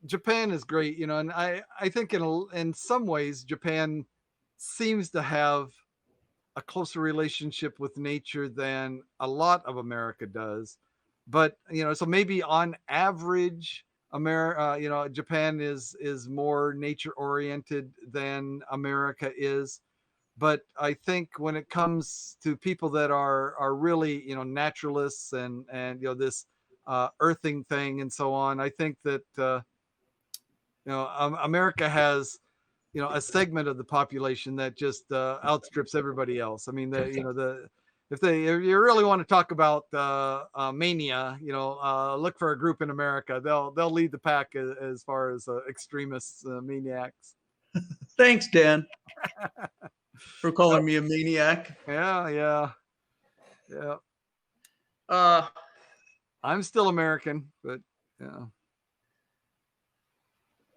Japan is great, and I think in some ways Japan seems to have a closer relationship with nature than a lot of America does. But so maybe on average, America, Japan is more nature oriented than America is. But I think when it comes to people that are really naturalists and this earthing thing and so on, I think that America has a segment of the population that just outstrips everybody else. I mean, if you really want to talk about mania, look for a group in America. They'll lead the pack as far as extremists, maniacs. Thanks, Dan, for calling me a maniac. Yeah, yeah, yeah. Uh, I'm still American, but yeah.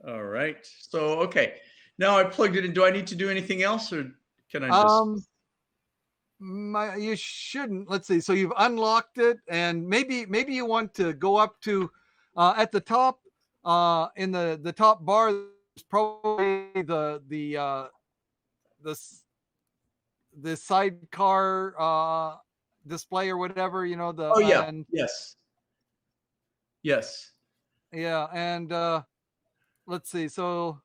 all right. So, okay. Now I plugged it in. Do I need to do anything else or can I just You shouldn't. Let's see. So you've unlocked it, and maybe you want to go up to at the top in the top bar. There's probably the sidecar display or whatever. Oh yeah. Yes. Yes. Yeah, and let's see. So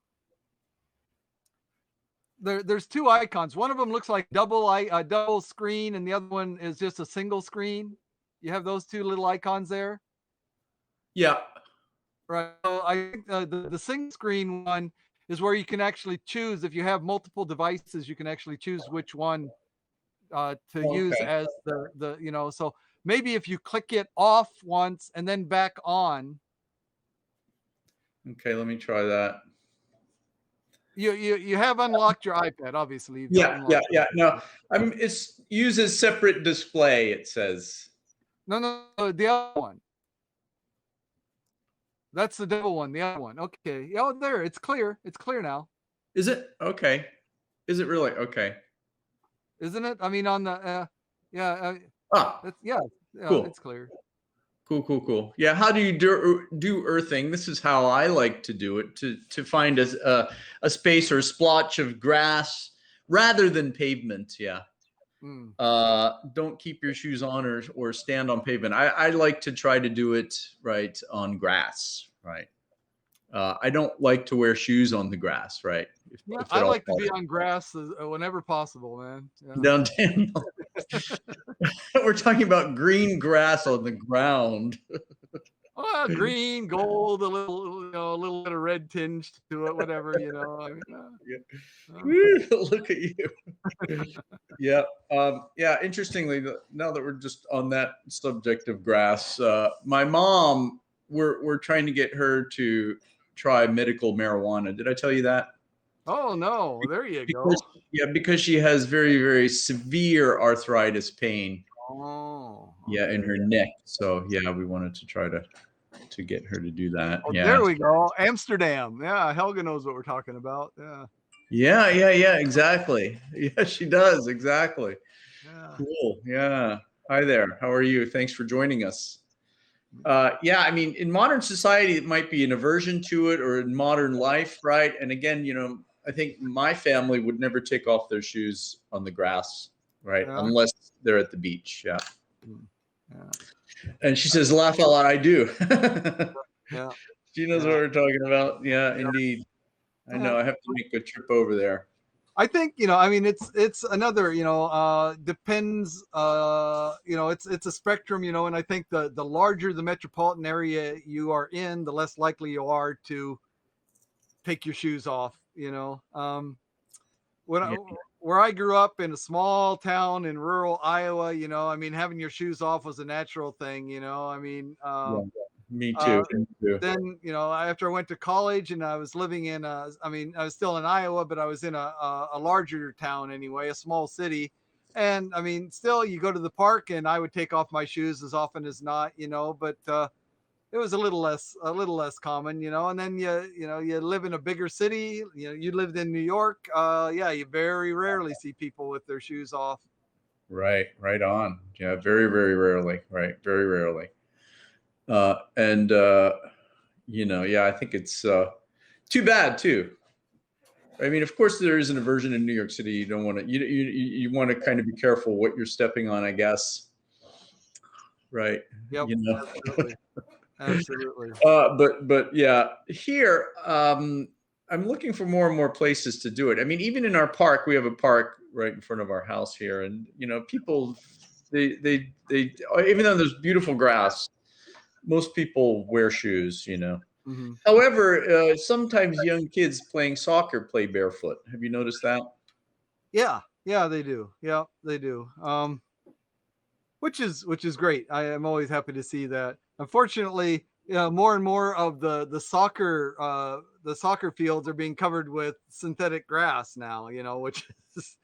there's two icons. One of them looks like double screen, and the other one is just a single screen. You have those two little icons there, Yeah. right? So I think the single screen one is where you can actually choose. If you have multiple devices, you can actually choose which one to use Okay. as the so maybe if you click it off once and then back on, Okay, let me try that. you have unlocked your iPad. Obviously, you've got Yeah, yeah, unlocked. yeah. No, it's uses separate display, it says. No, no, no, the other one. That's the devil one. The other one. Okay. Oh, there. It's clear. It's clear now, Is it? Okay. Is it really? Okay. isn't it? I mean, on the yeah, Ah, that's yeah, yeah. cool. It's clear. Cool, cool, cool. Yeah, how do you do earthing? This is how I like to do it, to find a space or a splotch of grass rather than pavement. Yeah. Mm. Don't keep your shoes on or stand on pavement. I like to try to do it right on grass, right? I don't like to wear shoes on the grass, right? Yeah, If I at all like to be on grass whenever possible, man. Yeah. downtown. We're talking about green grass on the ground. Oh, green, gold, a little, a little bit of red tinge to it, whatever, I mean, Woo, look at you. Yeah. Yeah. Interestingly, now that we're just on that subject of grass, my mom, we're trying to get her to try medical marijuana. Did I tell you that? oh no, there you Because go. yeah, because she has very, very severe arthritis pain. Oh, Yeah, in okay. her neck. So yeah, we wanted to try to get her to do that. Oh, Yeah. there we go. Amsterdam. Yeah, Helga knows what we're talking about. Yeah, Yeah, yeah, yeah, exactly. Yeah, she does. Exactly. yeah. Cool. Yeah. Hi there. How are you? Thanks for joining us. Yeah, I mean, in modern society, it might be an aversion to it, or in modern life, right? And again, I think my family would never take off their shoes on the grass, right? Yeah. Unless they're at the beach. Yeah. Mm, yeah. And she says, laugh out loud, I do. Yeah. She knows what Yeah. we're talking about. Yeah, Yeah. indeed. I Yeah. know. I have to make a trip over there. I think, I mean, it's another, depends, it's a spectrum, and I think the larger the metropolitan area you are in, the less likely you are to take your shoes off, when Yeah. where I grew up in a small town in rural Iowa, I mean, having your shoes off was a natural thing, I mean, Yeah. Me uh, too. Me too. then after I went to college and I was living in I mean, I was still in Iowa, but I was in a larger town anyway, a small city. And I mean, still you go to the park and I would take off my shoes as often as not, but it was a little less common, and then you live in a bigger city, you lived in New York, yeah, you very rarely see people with their shoes off. Right. Right on. Yeah. Very, very rarely. Right. Very rarely. And yeah, I think it's too bad too. I mean, of course, there is an aversion in New York City. You don't want to. You want to kind of be careful what you're stepping on, I guess. Right. Yep, You know. absolutely. Absolutely. But yeah, here I'm looking for more and more places to do it. I mean, even in our park, we have a park right in front of our house here, and people, they even though there's beautiful grass, most people wear shoes. Mhm. However, sometimes young kids playing soccer play barefoot. Have you noticed that? Yeah, yeah, they do. Yeah, they do. Which is great. I am always happy to see that. Unfortunately, more and more of the soccer fields are being covered with synthetic grass now. Which is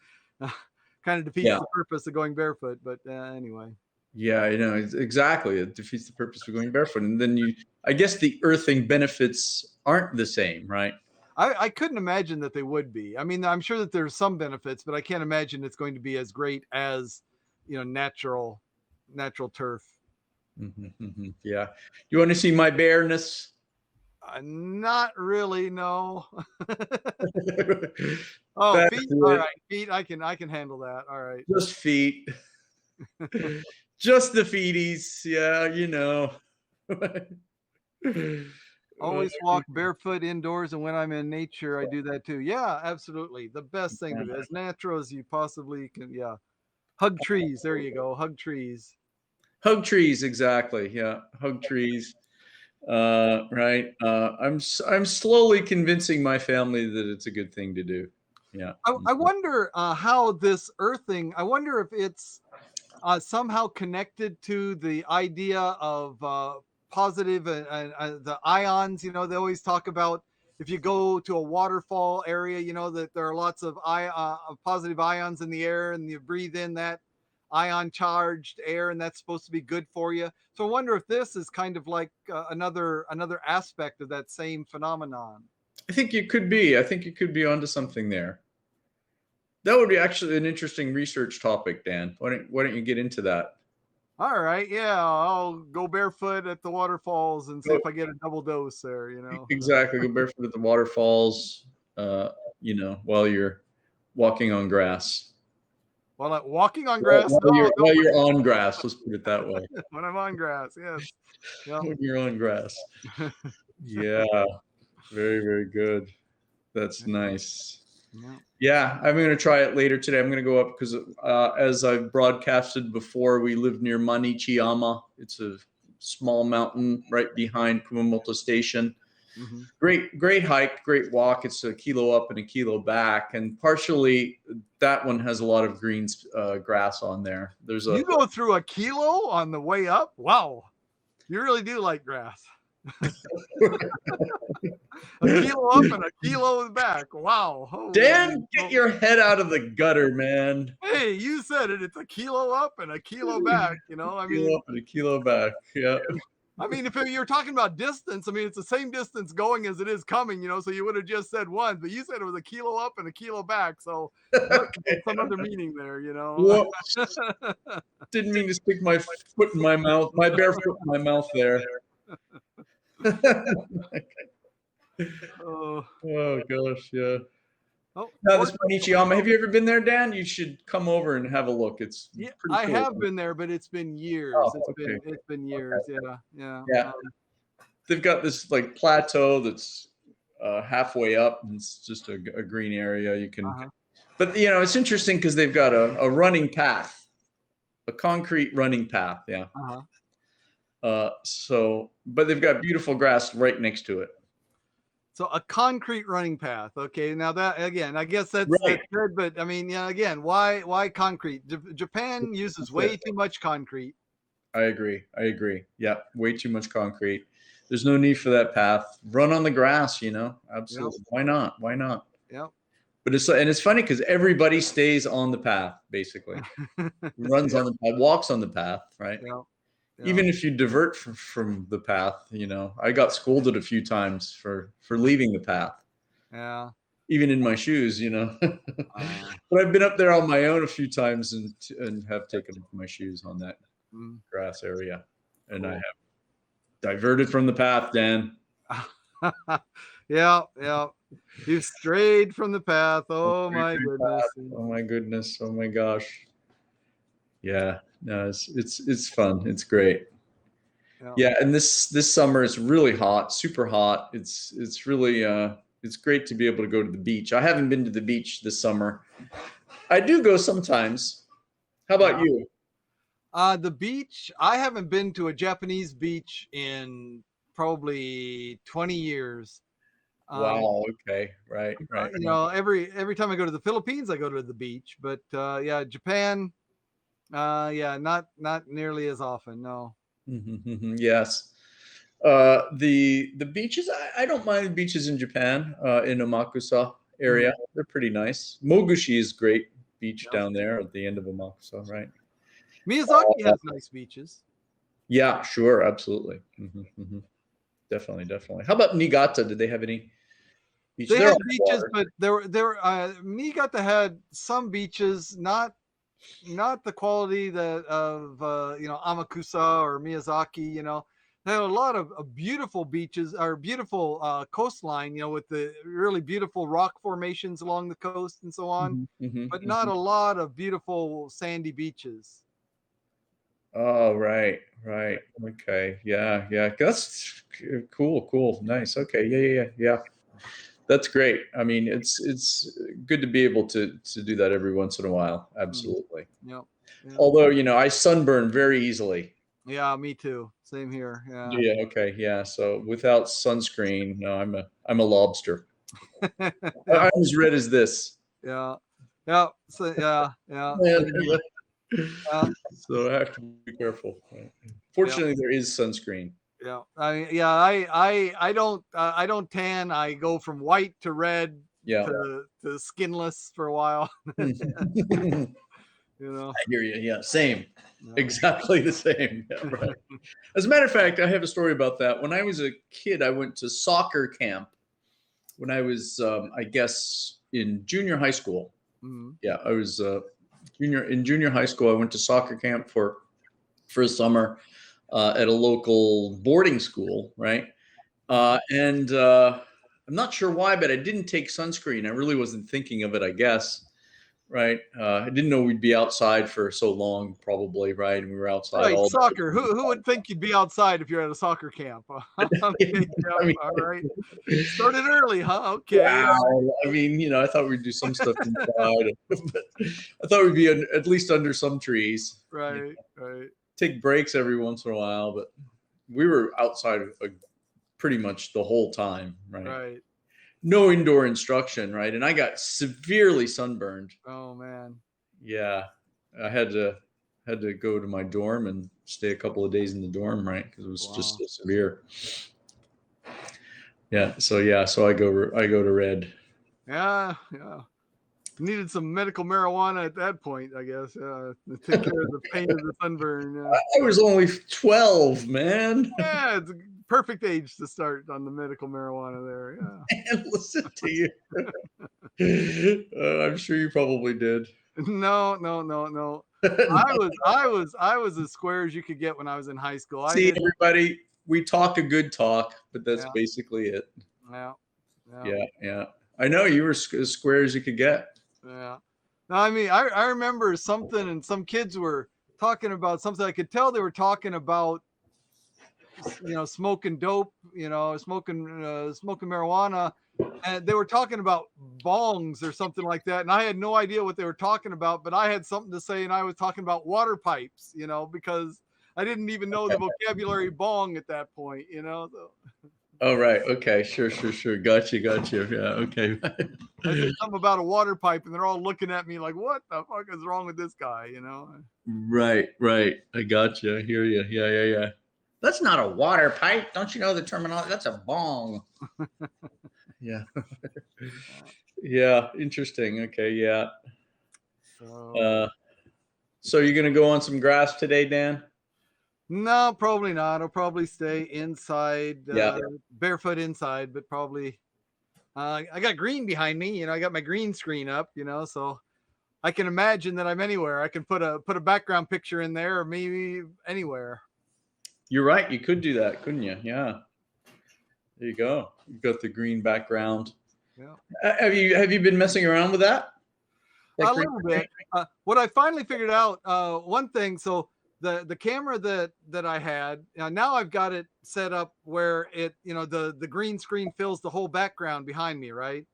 kind of defeats Yeah. the purpose of going barefoot. But anyway, Yeah, exactly. It defeats the purpose of going barefoot. And then I guess the earthing benefits aren't the same, right? I couldn't imagine that they would be. I mean, I'm sure that there's some benefits, but I can't imagine it's going to be as great as natural turf. Yeah. You want to see my bareness? Not really, no. Oh, That's feet. All it. right, feet. I can handle that. All right. Just feet. Just the feeties. Yeah, Always walk barefoot indoors, and when I'm in nature, I do that too. Yeah, absolutely. The best thing to do, as natural as you possibly can. Yeah. Hug trees. There you go. Hug trees. Hug trees, exactly. Yeah, hug trees. Right. I'm slowly convincing my family that it's a good thing to do. Yeah. I wonder how this earthing. I wonder if it's somehow connected to the idea of positive and the ions. You know, they always talk about if you go to a waterfall area, you know that there are lots of positive ions in the air, and you breathe in that ion charged air, and that's supposed to be good for you. So I wonder if this is kind of like another aspect of that same phenomenon. I think you could be. I think you could be onto something there. That would be actually an interesting research topic, Dan. Why don't you get into that? All right, yeah, I'll go barefoot at the waterfalls and see if I get a double dose there. You know. Exactly. Go barefoot at the waterfalls, while you're walking on grass. While I'm walking on While, grass, while no, you're while you're on grass, let's put it that way. when I'm on grass, yes. Yep. When you're on grass. Yeah. Very, very good. That's nice. Yeah. Yeah, I'm going to try it later today. I'm going to go up because, as I've broadcasted before, we live near Manichiyama. It's a small mountain right behind Kumamoto Station. Mm-hmm. Great hike, great walk. It's a kilo up and a kilo back, and partially that one has a lot of green grass on there. You go through a kilo on the way up? Wow, you really do like grass. A kilo up and a kilo back. Wow. Oh, Dan, get your head out of the gutter, man. Hey, you said it. It's a kilo up and a kilo back. You know, I mean, Kilo up and a kilo back. Yeah. I mean, if you're talking about distance, I mean, it's the same distance going as it is coming, you know, so you would have just said one, but you said it was a kilo up and a kilo back. So Okay. some other meaning there, you know. Whoops. Didn't mean to stick my foot in my mouth, my bare foot in my mouth there. Oh gosh, yeah. Oh, Now this Manichiyama, have you ever been there, Dan? You should come over and have a look. It's yeah, pretty I cool. have been there, but it's been years. Oh, It's been years. Okay. Yeah. They've got this like plateau that's halfway up, and it's just a green area. You can, but it's interesting because they've got a running path, a concrete running path. Yeah. But they've got beautiful grass right next to it. So a concrete running path. Okay, now that again, I guess that's good. But I mean, again, why concrete? Japan uses way too much concrete. I agree. Yeah, way too much concrete. There's no need for that path. Run on the grass. Absolutely. Yep. Why not? Yeah. But it's funny because everybody stays on the path basically. Runs on the path, walks on the path, right? Yeah. Even if you divert from the path, I got scolded a few times for leaving the path. Yeah. Even in my shoes, But I've been up there on my own a few times and have taken off my shoes on that grass area, and I have diverted from the path, Dan. Yeah. You've strayed from the path. Oh my goodness. Oh my goodness. Oh my gosh. Yeah. No, it's fun. It's great. Yeah, and this summer is really hot, super hot. It's really it's great to be able to go to the beach. I haven't been to the beach this summer. I do go sometimes. How about you? The beach, I haven't been to a Japanese beach in probably 20 years. Wow. Okay. Right. Every time I go to the Philippines, I go to the beach, but Japan, not nearly as often. No. Yes. The beaches, I don't mind the beaches in Japan, in Amakusa area. They're pretty nice. Mogushi is great beach down there at the end of Amakusa, right? Miyazaki has nice beaches. Yeah, sure, absolutely. Definitely. How about Niigata? Did they have any beaches? They had beaches, but Niigata had some beaches, not the quality of Amakusa or Miyazaki. They had a lot of beautiful beaches or beautiful coastline, with the really beautiful rock formations along the coast and so on, but not a lot of beautiful sandy beaches. Oh, right. Okay. Yeah. That's cool. Nice. Okay. Yeah. That's great. I mean, it's good to be able to do that every once in a while. Absolutely. Yep. Although, I sunburn very easily. Yeah, me too. Same here. Yeah. Yeah. Okay. Yeah. So without sunscreen, no, I'm a lobster. I'm as red as this. Yeah. Yeah. So yeah. Man, Uh, so I have to be careful. Right? yeah. Fortunately, there is sunscreen. Yeah. I don't tan. I go from white to red Yeah. to skinless for a while. I You know. hear you. Yeah, same. No. Exactly the same. Yeah, right. As a matter of fact, I have a story about that. When I was a kid, I went to soccer camp when I was, I guess, in junior high school. Mhm. Yeah, I was junior high school. I went to soccer camp for a summer at a local boarding school, right? And I'm not sure why, but I didn't take sunscreen. I really wasn't thinking of it, I guess. Right. I didn't know we'd be outside for so long, probably. Right. And we were outside Right, all soccer. Who would think you'd be outside if you're at a soccer camp? day. Okay, yep, I mean, all right. Started early, huh? Okay, wow. I mean, I thought we'd do some stuff inside. But I thought we'd be at least under some trees. right, right, Take breaks every once in a while, but we were outside pretty much the whole time. Right. right. No indoor instruction. Right. And I got severely sunburned. Oh man. Yeah, I had to go to my dorm and stay a couple of days in the dorm, right? Because it was just Wow. so severe. So I go to Red. Yeah, yeah. Needed some medical marijuana at that point, I guess. To take care of the pain of the sunburn. Yeah, I was only 12, man. yeah, it's a perfect age to start on the medical marijuana there. And listen to you. I'm sure you probably did. Yeah. No, no, no, no. I was as square as you could get when I was in high school. I See, didn't. everybody, we talk a good talk, but that's Yeah, basically it. yeah, yeah. Yeah, yeah. I know you were as square as you could get. Yeah. No, I mean, I remember something, and some kids were talking about something. I could tell they were talking about, smoking dope, smoking marijuana, and they were talking about bongs or something like that. And I had no idea what they were talking about, but I had something to say, and I was talking about water pipes, because I didn't even know the vocabulary bong at that point, So Oh, right. Okay. Sure. Got you. Yeah. Okay. I said something about a water pipe, and they're all looking at me like, "What the fuck is wrong with this guy?" Right. I got you. I hear you. Yeah. That's not a water pipe. Don't you know the terminology? That's a bong. Yeah. Yeah. Interesting. Okay. Yeah. So Uh, so you're gonna go on some grass today, Dan? no, probably not. I'll probably stay inside, Yeah. barefoot inside, but probably. I got green behind me. I got my green screen up. So I can imagine that I'm anywhere. I can put a background picture in there, or maybe anywhere. You're right. You could do that, couldn't you? Yeah. There you go. You've got the green background. Yeah, Have you been messing around with that? a Green little screen? bit. What I finally figured out, one thing. So the camera that I had, now I've got it set up where the green screen fills the whole background behind me, right?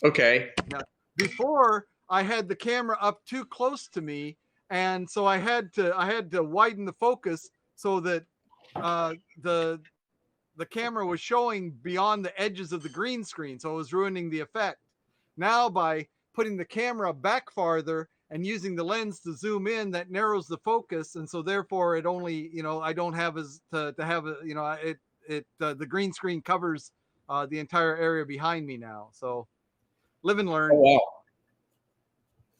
Okay. Yeah. Before I had the camera up too close to me, and so I had to widen the focus so that the camera was showing beyond the edges of the green screen, so it was ruining the effect. Now by putting the camera back farther and using the lens to zoom in, that narrows the focus, and so therefore it only I don't have as to have a the green screen covers the entire area behind me now. So live and Oh, learn. wow.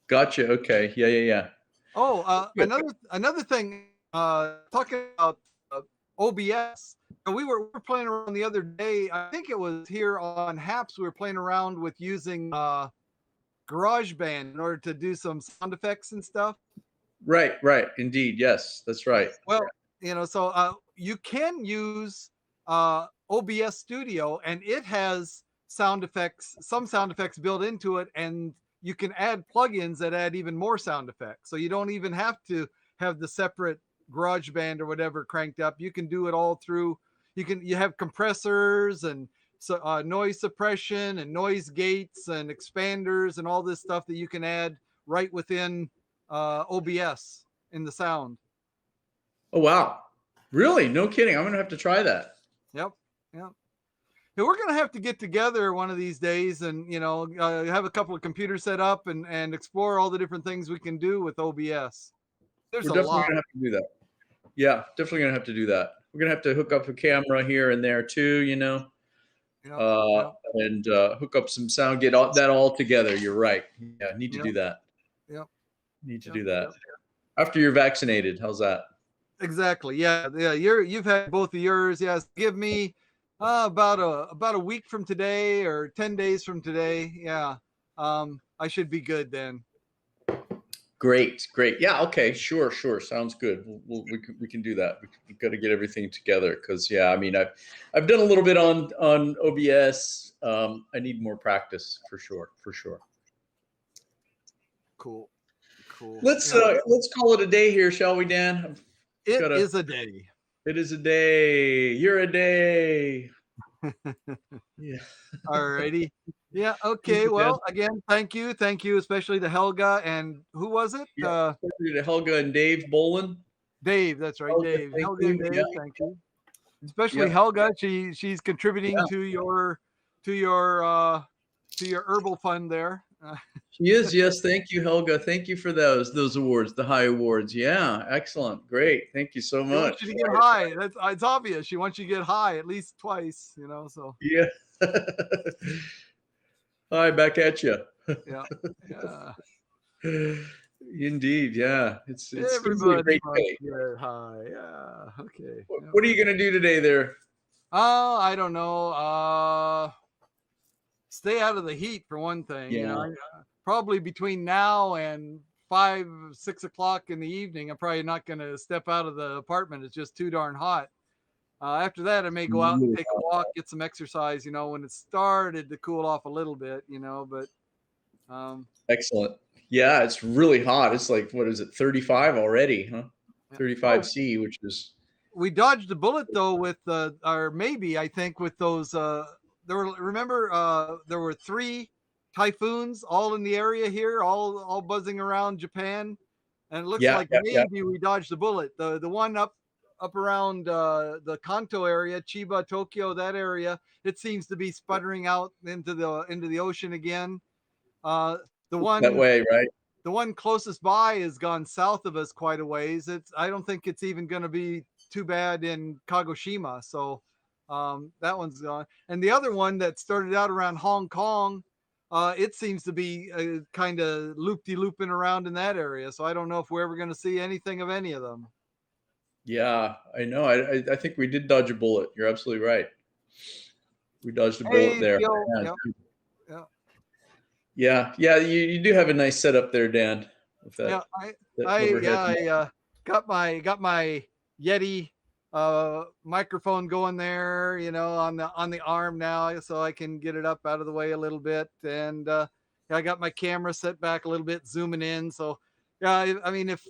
Gotcha. Okay. Yeah. Oh, Good. another thing. Talking about OBS. We were playing around the other day. I think it was here on Haps. We were playing around with using GarageBand in order to do some sound effects and stuff. Right. Indeed. Yes, that's right. Well, so you can use OBS Studio, and it has some sound effects built into it, and you can add plugins that add even more sound effects. So you don't even have to have the separate GarageBand or whatever cranked up. You can do it all through. You have compressors and noise suppression and noise gates and expanders and all this stuff that you can add right within OBS in the sound. Oh, wow. Really? No kidding. I'm gonna have to try that. Yep. Yeah, we're gonna have to get together one of these days, and have a couple of computers set up and explore all the different things we can do with OBS. There's We're a definitely lot. gonna have to do that. Yeah, definitely gonna have to do that. We're gonna have to hook up a camera here and there too, Yeah, yeah, and hook up some sound, get that all together. You're right. Yeah, need to yeah, do that. yeah, Need to yeah, do that yeah. after you're vaccinated. How's that? Exactly. Yeah, yeah. You've had both of yours. Yes. Give me about a week from today or 10 days from today. Yeah. I should be good then. Great, great. Yeah, okay, sure, sure. Sounds good. We can do that. We've got to get everything together because yeah, I mean, I've done a little bit on OBS. I need more practice for sure, for sure. Cool. Cool. Let's Yeah. let's call it a day here, shall we, Dan? It is a day. It is a day. You're a day. Yeah. Alrighty. Yeah. Thank Okay. you, Dan. Well, again, thank you. Thank you, especially to Helga and who was it? Yeah. Thank you to Helga and Dave Bolin. Dave. That's right. Helga, Dave. thank Helga and you. Dave. Yeah. Thank you. Especially Yeah. Helga. She's contributing Yeah. to your herbal fund there. She is. Yes. Thank you, Helga. Thank you for those awards, the high awards. Yeah. Excellent. Great. Thank you so She wants much. you to get high. It's obvious. She wants you to get high at least twice, so Yeah. Hi, back at you. yeah. Yeah. Indeed. Yeah. It's gonna be a Everybody great wants day. to get high. Yeah. Okay. Yeah. What are you gonna do today there? I don't know. Stay out of the heat for one thing. Yeah. Probably between now and 5, 6 o'clock in the evening, I'm probably not going to step out of the apartment. It's just too darn hot. After that, I may go out and take a walk, get some exercise. When it started to cool off a little bit. But Excellent. Yeah, it's really hot. It's like, what is it, 35 already, huh? 35 C, which is. We dodged a bullet though with or maybe I think with those. There were 3 typhoons all in the area here, all buzzing around Japan, and it looks like maybe we dodged a bullet. The one up around the Kanto area, Chiba, Tokyo, that area, it seems to be sputtering out into the ocean again. The one That way, right? The one closest by has gone south of us quite a ways. I don't think it's even going to be too bad in Kagoshima. So that one's gone. And the other one that started out around Hong Kong, it seems to be kind of looping around in that area. So I don't know if we're ever going to see anything of any of them. Yeah, I know. I think we did dodge a bullet. You're absolutely right. We dodged a bullet there. Yeah. You do have a nice setup there, Dan. With that, I got my Yeti microphone going there, on the arm now, so I can get it up out of the way a little bit, and I got my camera set back a little bit, zooming in. So yeah, I mean, if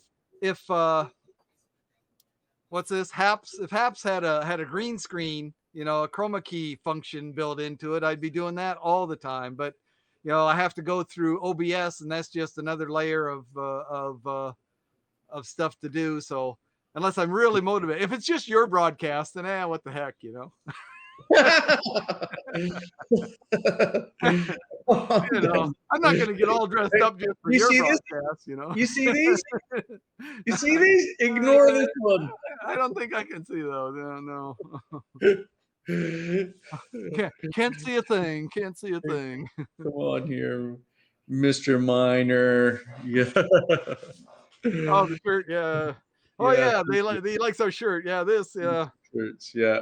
what's this? If Haps had a green screen, a chroma key function built into it, I'd be doing that all the time. But I have to go through OBS, and that's just another layer of stuff to do. So unless I'm really motivated, if it's just your broadcast, then what the heck, I'm not going to get all dressed up just for your broadcast, You see these? You see these? Ignore this one. I don't think I can see those. No. Can't see a thing. Can't see a thing. Come on here, Mr. Miner. Yeah. Oh, the shirt. Yeah. Oh yeah, they likes our shirt. Yeah, this. Yeah. Shirts. Yeah.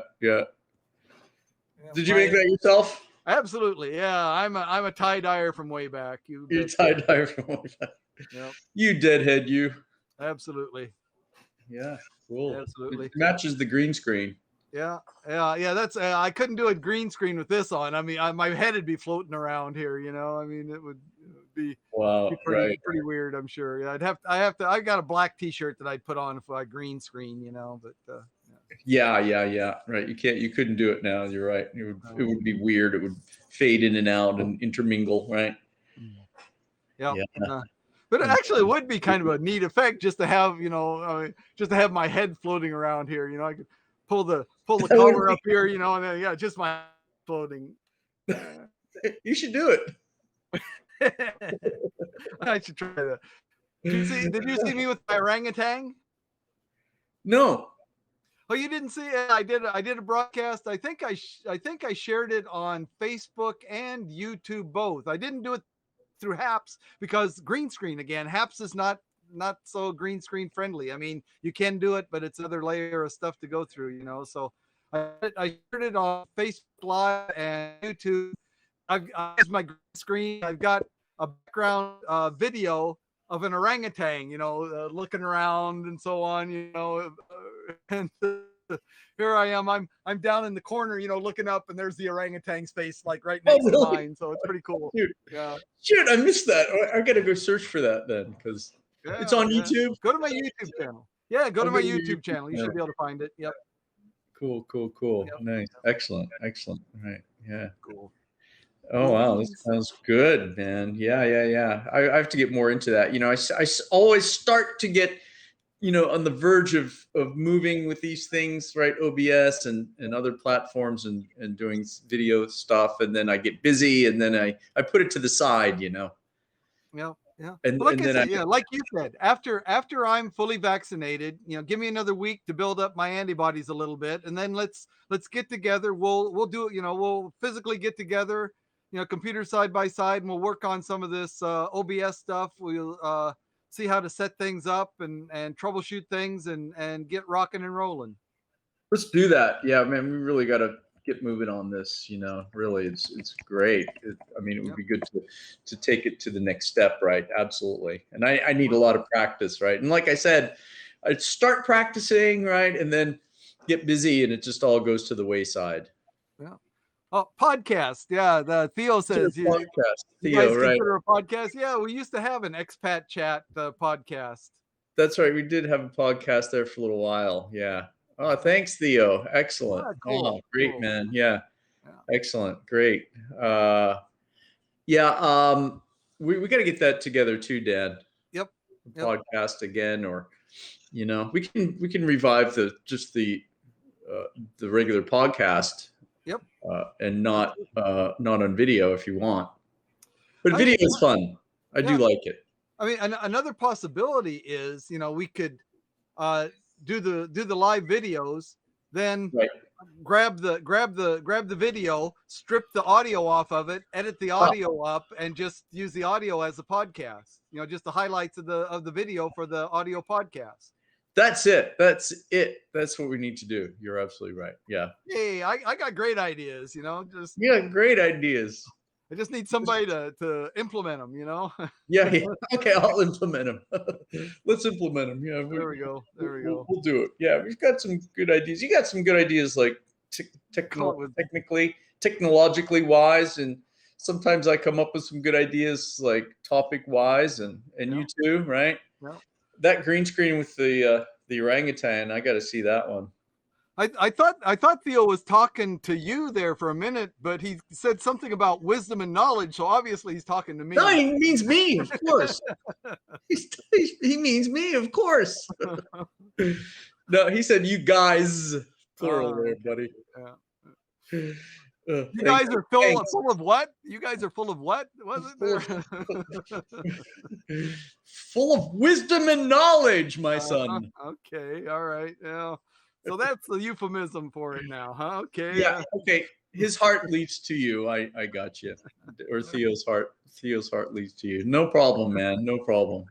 Did you make that yourself? Absolutely. Yeah, I'm a tie dyer from way back. You're tie dyer from way back. Yep. You deadhead, you. Absolutely. Yeah. Cool. Absolutely. It matches the green screen. Yeah. That's I couldn't do a green screen with this on. I mean, my head would be floating around here. I mean, it would be pretty weird. I'm sure. Yeah, I got a black T-shirt that I'd put on if I green screen. But yeah. Right. You couldn't do it now. You're right. It would be weird. It would fade in and out and intermingle. Right. Yeah. But actually, it would be kind of a neat effect just to have, just to have my head floating around here. I could pull the cover up here, and then just my exploding. You should do it. I should try that. Did you see me with my orangutan? No. Oh, you didn't see it? I did a broadcast. I think I shared it on Facebook and YouTube both. I didn't do it through Haps because green screen again. Haps is not so green screen friendly. I mean, you can do it, but it's another layer of stuff to go through, you know. So I shared it on Facebook Live and YouTube. I used my green screen. I've got a background video of an orangutan, you know, looking around and so on, you know, and here I am. I'm down in the corner, you know, looking up, and there's the orangutan's face, like right next to mine. So it's pretty cool. Dude. Yeah. Shoot, I missed that. I gotta go search for that then, because it's on YouTube. Go to my YouTube channel. Yeah, go to my YouTube channel. You should be able to find it. Yep. Cool. Yep. Nice. Excellent. Right. Yeah. Cool. Oh wow, this sounds good, man. Yeah. I have to get more into that. You know, I always start to get, you know, on the verge of moving with these things, right? OBS and other platforms and doing video stuff, and then I get busy, and then I put it to the side, you know. Yeah. And, well, like and I then said, like you said, after I'm fully vaccinated, you know, give me another week to build up my antibodies a little bit, and then let's get together. We'll do it. You know, we'll physically get together. You know, computer side by side, and we'll work on some of this OBS stuff. We'll see how to set things up and troubleshoot things and get rocking and rolling. let's do that. Yeah, man, we really got to get moving on this. You know, really, it's great. I mean, it would be good to take it to the next step, right? Absolutely. And I need a lot of practice, right? And like I said, I'd start practicing, right, and then get busy, and it just all goes to the wayside. Yeah. Oh, podcast. Yeah. The Theo says podcast. you Theo, guys right? consider a podcast. Yeah, we used to have an expat chat podcast. That's right. We did have a podcast there for a little while. Yeah. Oh, thanks, Theo. Excellent. Yeah, cool. Oh, great, Cool. man. Yeah. Yeah. Excellent. Great. Yeah. We got to get that together too, Dan. Yep. Podcast again, or, you know, we can revive the regular podcast. Yep. And not on video if you want. But video is fun. I do like it. I mean, another possibility is, you know, we could do the live videos, then grab the video, strip the audio off of it, edit the audio up, and just use the audio as a podcast. You know, just the highlights of the video for the audio podcast. That's it. That's what we need to do. You're absolutely right. Yeah. Hey, I got great ideas, you know, great ideas. I just need somebody to implement them, you know? Yeah. Okay, I'll implement them. Let's implement them. Yeah. There we go. We'll do it. Yeah, we've got some good ideas. You got some good ideas, like technologically wise, and sometimes I come up with some good ideas, like topic wise, and you too, right? Yeah. That green screen with the orangutan, I got to see that one. I thought Theo was talking to you there for a minute, but he said something about wisdom and knowledge, so obviously he's talking to me. No, he means me, of course. he means me, of course. No, he said you guys, plural there, buddy. Yeah. You guys are full of what? You guys are full of what? Was it there? Full of wisdom and knowledge, my son. Okay, all right. Yeah. So that's the euphemism for it now, huh? Okay. Yeah. Okay. His heart leads to you. I got you. Or Theo's heart leads to you. No problem, man. No problem.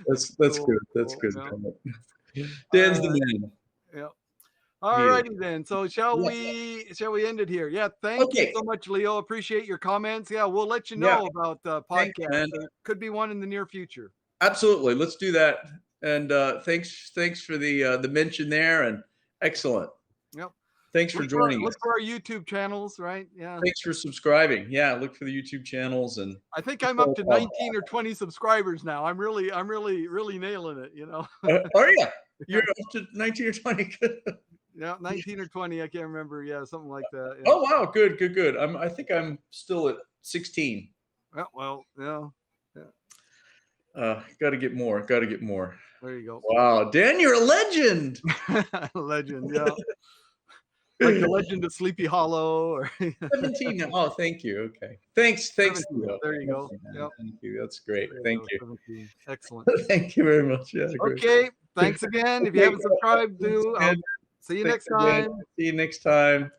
That's cool, good. That's good. Yeah. Dan's the man. Yeah. All righty then. So shall we end it here? Yeah. Thank you so much, Leo. Appreciate your comments. Yeah, we'll let you know about the podcast. Could be one in the near future. Absolutely. Let's do that. And thanks for the mention there, and excellent. Yep. Thanks for joining us. Look for our YouTube channels, right? Yeah. Thanks for subscribing. Yeah, look for the YouTube channels, and I think I'm up to 19 or 20 subscribers now. I'm really nailing it, you know. Are you? You're up to 19 or 20. Yeah, 19 or 20. I can't remember. Yeah, something like that. Yeah. Oh wow, good. I think I'm still at 16. Well, yeah. Got to get more. There you go. Wow, Dan, you're a legend. Legend, yeah. Like the Legend of Sleepy Hollow, or 17 now. Oh, thank you. Okay. Thanks. Thanks. 17. Theo. There you go. Thank you, man. Yep. Thank you. That's great. There you Thank go. you. 17. Excellent. Thank you very much. Yeah, great. Okay. Thanks again. If you Okay, haven't subscribed, thanks do. again. See you Thanks next again. time. See you next time.